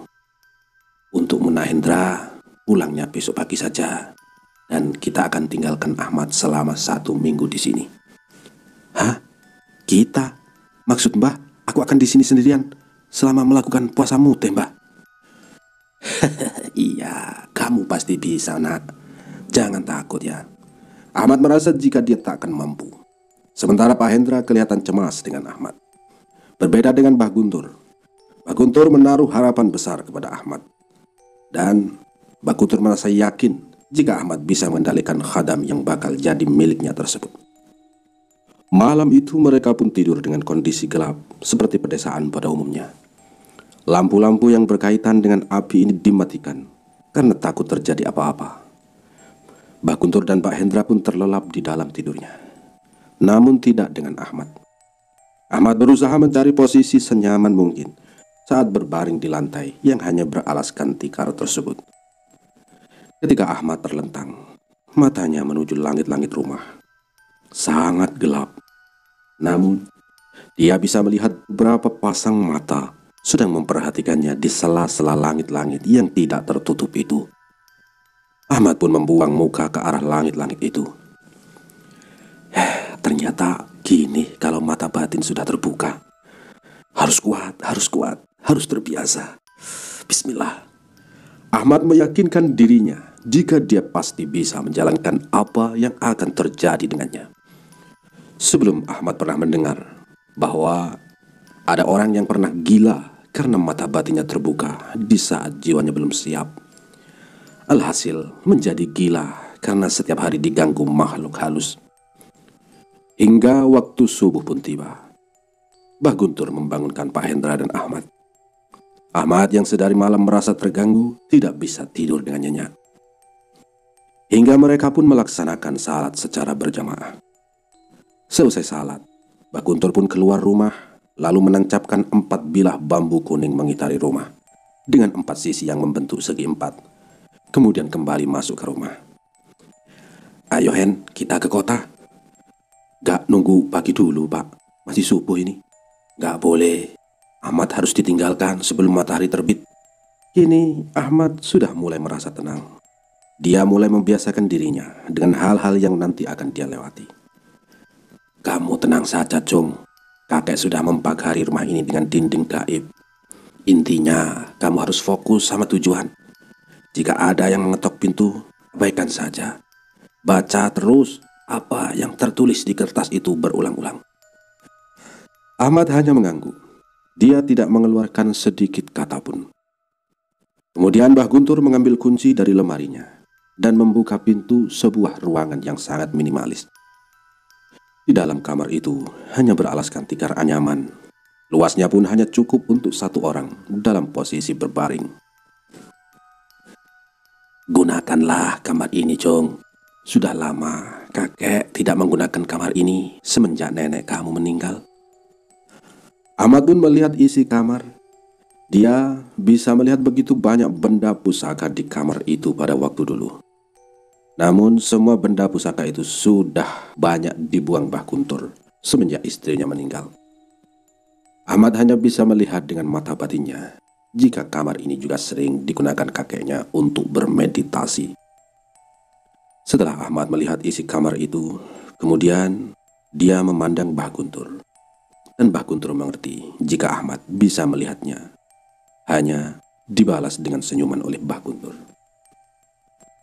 Untuk Muna Hendra, pulangnya besok pagi saja. Dan kita akan tinggalkan Ahmad selama 1 minggu di sini. Hah? Kita? Maksud Mbah, aku akan di sini sendirian selama melakukan puasa mutih, Mbah. Iya, kamu pasti bisa, nak. Jangan takut ya. Ahmad merasa jika dia tak akan mampu. Sementara Pak Hendra kelihatan cemas dengan Ahmad. Berbeda dengan Mbah Guntur. Pak Guntur menaruh harapan besar kepada Ahmad. Dan Pak Guntur merasa yakin jika Ahmad bisa mengendalikan khadam yang bakal jadi miliknya tersebut. Malam itu mereka pun tidur dengan kondisi gelap seperti pedesaan pada umumnya. Lampu-lampu yang berkaitan dengan api ini dimatikan karena takut terjadi apa-apa. Mbah Guntur dan Pak Hendra pun terlelap di dalam tidurnya. Namun tidak dengan Ahmad. Ahmad berusaha mencari posisi senyaman mungkin saat berbaring di lantai yang hanya beralaskan tikar tersebut. Ketika Ahmad terlentang, matanya menuju langit-langit rumah. Sangat gelap. Namun, dia bisa melihat beberapa pasang mata sedang memperhatikannya di sela-sela langit-langit yang tidak tertutup itu. Ahmad pun membuang muka ke arah langit-langit itu. Ternyata gini kalau mata batin sudah terbuka. Harus kuat, harus terbiasa. Bismillah. Ahmad meyakinkan dirinya jika dia pasti bisa menjalankan apa yang akan terjadi dengannya. Sebelum Ahmad pernah mendengar bahwa ada orang yang pernah gila karena mata batinnya terbuka di saat jiwanya belum siap. Alhasil menjadi gila karena setiap hari diganggu makhluk halus. Hingga waktu subuh pun tiba. Mbah Guntur membangunkan Pak Hendra dan Ahmad. Ahmad yang sedari malam merasa terganggu tidak bisa tidur dengan nyenyak. Hingga mereka pun melaksanakan salat secara berjamaah. Selesai salat, Mbah Guntur pun keluar rumah lalu menancapkan 4 bilah bambu kuning mengitari rumah dengan 4 sisi yang membentuk segi 4. Kemudian kembali masuk ke rumah. Ayo Hen, kita ke kota. Gak nunggu pagi dulu Pak, masih subuh ini. Gak boleh, Ahmad harus ditinggalkan sebelum matahari terbit. Kini Ahmad sudah mulai merasa tenang. Dia mulai membiasakan dirinya dengan hal-hal yang nanti akan dia lewati. Kamu tenang saja Jong, kakek sudah mempagari rumah ini dengan dinding gaib. Intinya kamu harus fokus sama tujuan. Jika ada yang mengetok pintu, abaikan saja. Baca terus apa yang tertulis di kertas itu berulang-ulang. Ahmad hanya mengangguk. Dia tidak mengeluarkan sedikit kata pun. Kemudian Mbah Guntur mengambil kunci dari lemarinya dan membuka pintu sebuah ruangan yang sangat minimalis. Di dalam kamar itu hanya beralaskan tikar anyaman. Luasnya pun hanya cukup untuk 1 orang dalam posisi berbaring. Gunakanlah kamar ini, Jong. Sudah lama kakek tidak menggunakan kamar ini semenjak nenek kamu meninggal. Ahmad pun melihat isi kamar. Dia bisa melihat begitu banyak benda pusaka di kamar itu pada waktu dulu. Namun semua benda pusaka itu sudah banyak dibuang Mbah Guntur semenjak istrinya meninggal. Ahmad hanya bisa melihat dengan mata batinnya jika kamar ini juga sering digunakan kakeknya untuk bermeditasi. Setelah Ahmad melihat isi kamar itu, kemudian dia memandang Mbah Guntur. Dan Mbah Guntur mengerti jika Ahmad bisa melihatnya. Hanya dibalas dengan senyuman oleh Mbah Guntur.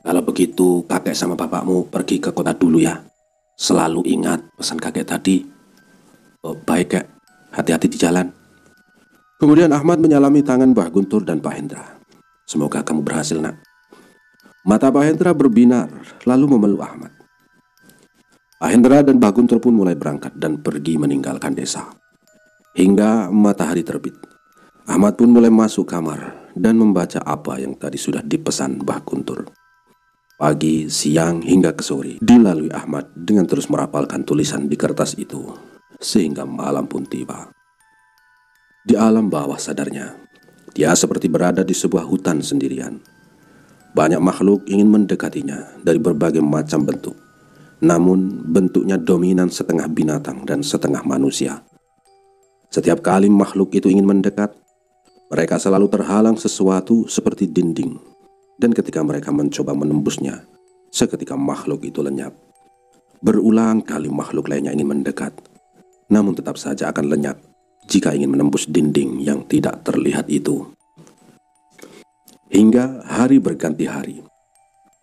Kalau begitu kakek sama bapakmu pergi ke kota dulu ya. Selalu ingat pesan kakek tadi. Oh, baik kek, hati-hati di jalan. Kemudian Ahmad menyalami tangan Mbah Guntur dan Pak Hendra. Semoga kamu berhasil nak. Mata Pak Hendra berbinar lalu memeluk Ahmad. Pak Hendra dan Mbah Guntur pun mulai berangkat dan pergi meninggalkan desa. Hingga matahari terbit. Ahmad pun mulai masuk kamar dan membaca apa yang tadi sudah dipesan Mbah Guntur. Pagi, siang hingga ke sore dilalui Ahmad dengan terus merapalkan tulisan di kertas itu. Sehingga malam pun tiba. Di alam bawah sadarnya, dia seperti berada di sebuah hutan sendirian. Banyak makhluk ingin mendekatinya dari berbagai macam bentuk. Namun bentuknya dominan setengah binatang dan setengah manusia. Setiap kali makhluk itu ingin mendekat, mereka selalu terhalang sesuatu seperti dinding. Dan ketika mereka mencoba menembusnya, seketika makhluk itu lenyap. Berulang kali makhluk lainnya ingin mendekat, namun tetap saja akan lenyap jika ingin menembus dinding yang tidak terlihat itu. Hingga hari berganti hari,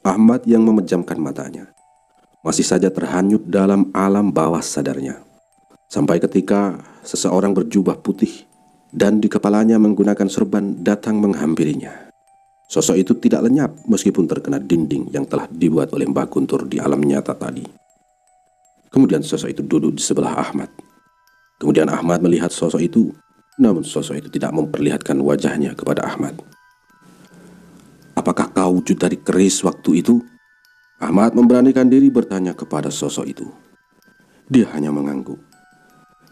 Ahmad yang memejamkan matanya masih saja terhanyut dalam alam bawah sadarnya. Sampai ketika seseorang berjubah putih dan di kepalanya menggunakan serban datang menghampirinya. Sosok itu tidak lenyap meskipun terkena dinding yang telah dibuat oleh Mbah Guntur di alam nyata tadi. Kemudian sosok itu duduk di sebelah Ahmad. Kemudian Ahmad melihat sosok itu, namun sosok itu tidak memperlihatkan wajahnya kepada Ahmad. "Apakah kau wujud dari keris waktu itu?" Ahmad memberanikan diri bertanya kepada sosok itu. Dia hanya mengangguk.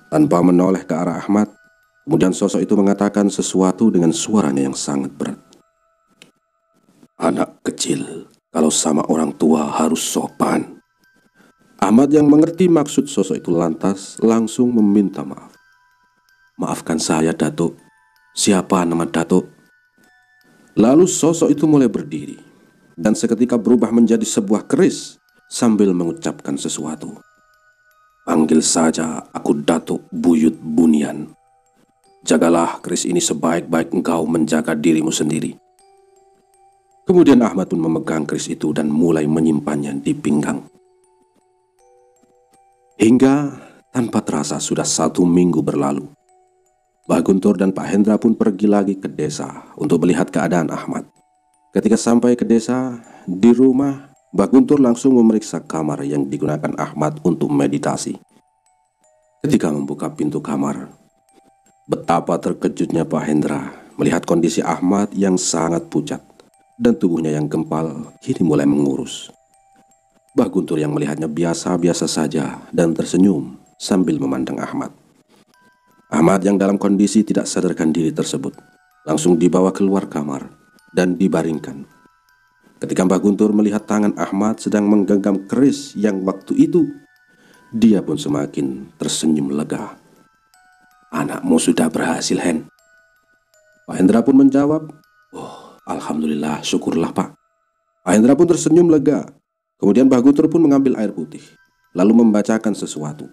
Tanpa menoleh ke arah Ahmad, kemudian sosok itu mengatakan sesuatu dengan suaranya yang sangat berat. "Anak kecil, kalau sama orang tua harus sopan." Ahmad yang mengerti maksud sosok itu lantas langsung meminta maaf. "Maafkan saya, Datuk. Siapa nama Datuk?" Lalu sosok itu mulai berdiri dan seketika berubah menjadi sebuah keris sambil mengucapkan sesuatu. "Panggil saja aku Datuk Buyut Bunian. Jagalah keris ini sebaik-baik engkau menjaga dirimu sendiri." Kemudian Ahmad pun memegang keris itu dan mulai menyimpannya di pinggang. Hingga tanpa terasa sudah 1 minggu berlalu. Mbah Guntur dan Pak Hendra pun pergi lagi ke desa untuk melihat keadaan Ahmad. Ketika sampai ke desa, di rumah, Mbah Guntur langsung memeriksa kamar yang digunakan Ahmad untuk meditasi. Ketika membuka pintu kamar, betapa terkejutnya Pak Hendra melihat kondisi Ahmad yang sangat pucat dan tubuhnya yang gempal kini mulai mengurus. Mbah Guntur yang melihatnya biasa-biasa saja dan tersenyum sambil memandang Ahmad. Ahmad yang dalam kondisi tidak sadarkan diri tersebut langsung dibawa keluar kamar dan dibaringkan. Ketika Mbah Guntur melihat tangan Ahmad sedang menggenggam keris yang waktu itu, dia pun semakin tersenyum lega. "Anakmu sudah berhasil, Hen." Pak Hendra pun menjawab, "Oh, alhamdulillah, syukurlah Pak." Pak Hendra pun tersenyum lega. Kemudian Mbah Guntur pun mengambil air putih, lalu membacakan sesuatu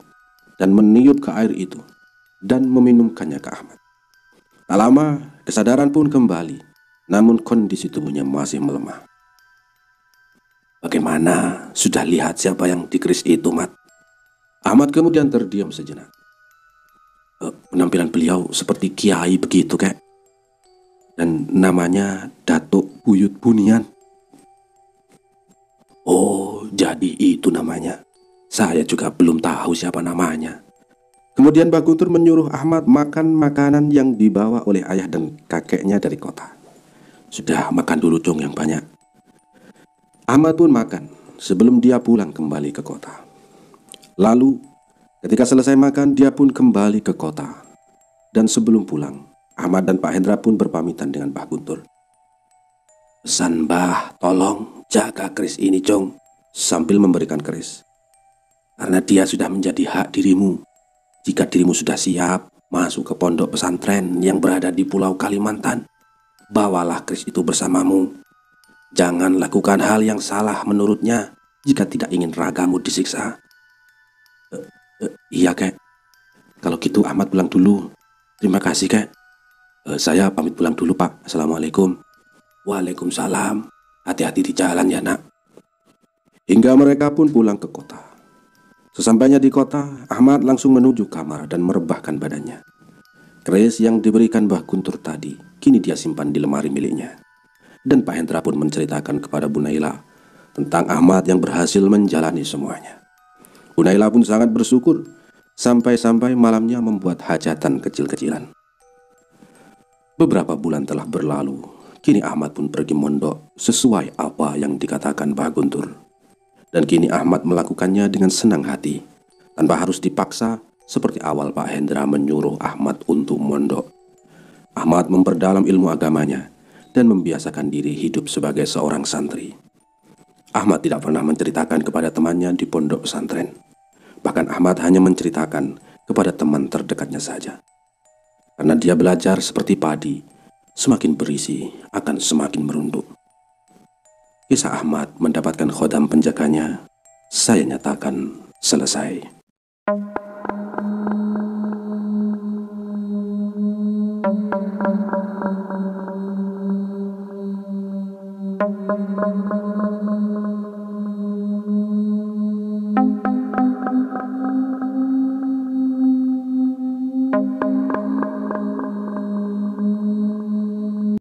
dan meniup ke air itu dan meminumkannya ke Ahmad. Tak lama, kesadaran pun kembali, namun kondisi tubuhnya masih melemah. "Bagaimana? Sudah lihat siapa yang di keris itu, Mat?" Ahmad kemudian terdiam sejenak. Penampilan beliau seperti kiai begitu, kek. Dan namanya Datuk Buyut Bunian." "Oh, jadi itu namanya. Saya juga belum tahu siapa namanya." Kemudian Mbah Guntur menyuruh Ahmad makan makanan yang dibawa oleh ayah dan kakeknya dari kota. "Sudah makan dulu dong yang banyak." Ahmad pun makan sebelum dia pulang kembali ke kota. Lalu ketika selesai makan, dia pun kembali ke kota. Dan sebelum pulang, Ahmad dan Pak Hendra pun berpamitan dengan Mbah Guntur. "Pesan Mbah, tolong jaga keris ini, Cong," sambil memberikan keris. "Karena dia sudah menjadi hak dirimu. Jika dirimu sudah siap masuk ke pondok pesantren yang berada di Pulau Kalimantan, bawalah keris itu bersamamu. Jangan lakukan hal yang salah menurutnya jika tidak ingin ragamu disiksa." "Iya, kek. Kalau gitu Ahmad pulang dulu. Terima kasih, kek." "Saya pamit pulang dulu, Pak. Assalamualaikum." "Waalaikumsalam. Hati-hati di jalan ya, Nak." Hingga mereka pun pulang ke kota. Sesampainya di kota, Ahmad langsung menuju kamar dan merebahkan badannya. Keris yang diberikan Mbah Guntur tadi kini dia simpan di lemari miliknya. Dan Pak Hendra pun menceritakan kepada Bu Naila tentang Ahmad yang berhasil menjalani semuanya. Bu Naila pun sangat bersyukur, sampai-sampai malamnya membuat hajatan kecil-kecilan. Beberapa bulan telah berlalu, kini Ahmad pun pergi mondok sesuai apa yang dikatakan Mbah Guntur. Dan kini Ahmad melakukannya dengan senang hati, tanpa harus dipaksa seperti awal Pak Hendra menyuruh Ahmad untuk mondok. Ahmad memperdalam ilmu agamanya dan membiasakan diri hidup sebagai seorang santri. Ahmad tidak pernah menceritakan kepada temannya di pondok pesantren. Bahkan Ahmad hanya menceritakan kepada teman terdekatnya saja. Karena dia belajar seperti padi, semakin berisi akan semakin merunduk. Kisah Ahmad mendapatkan khodam penjaganya, saya nyatakan selesai.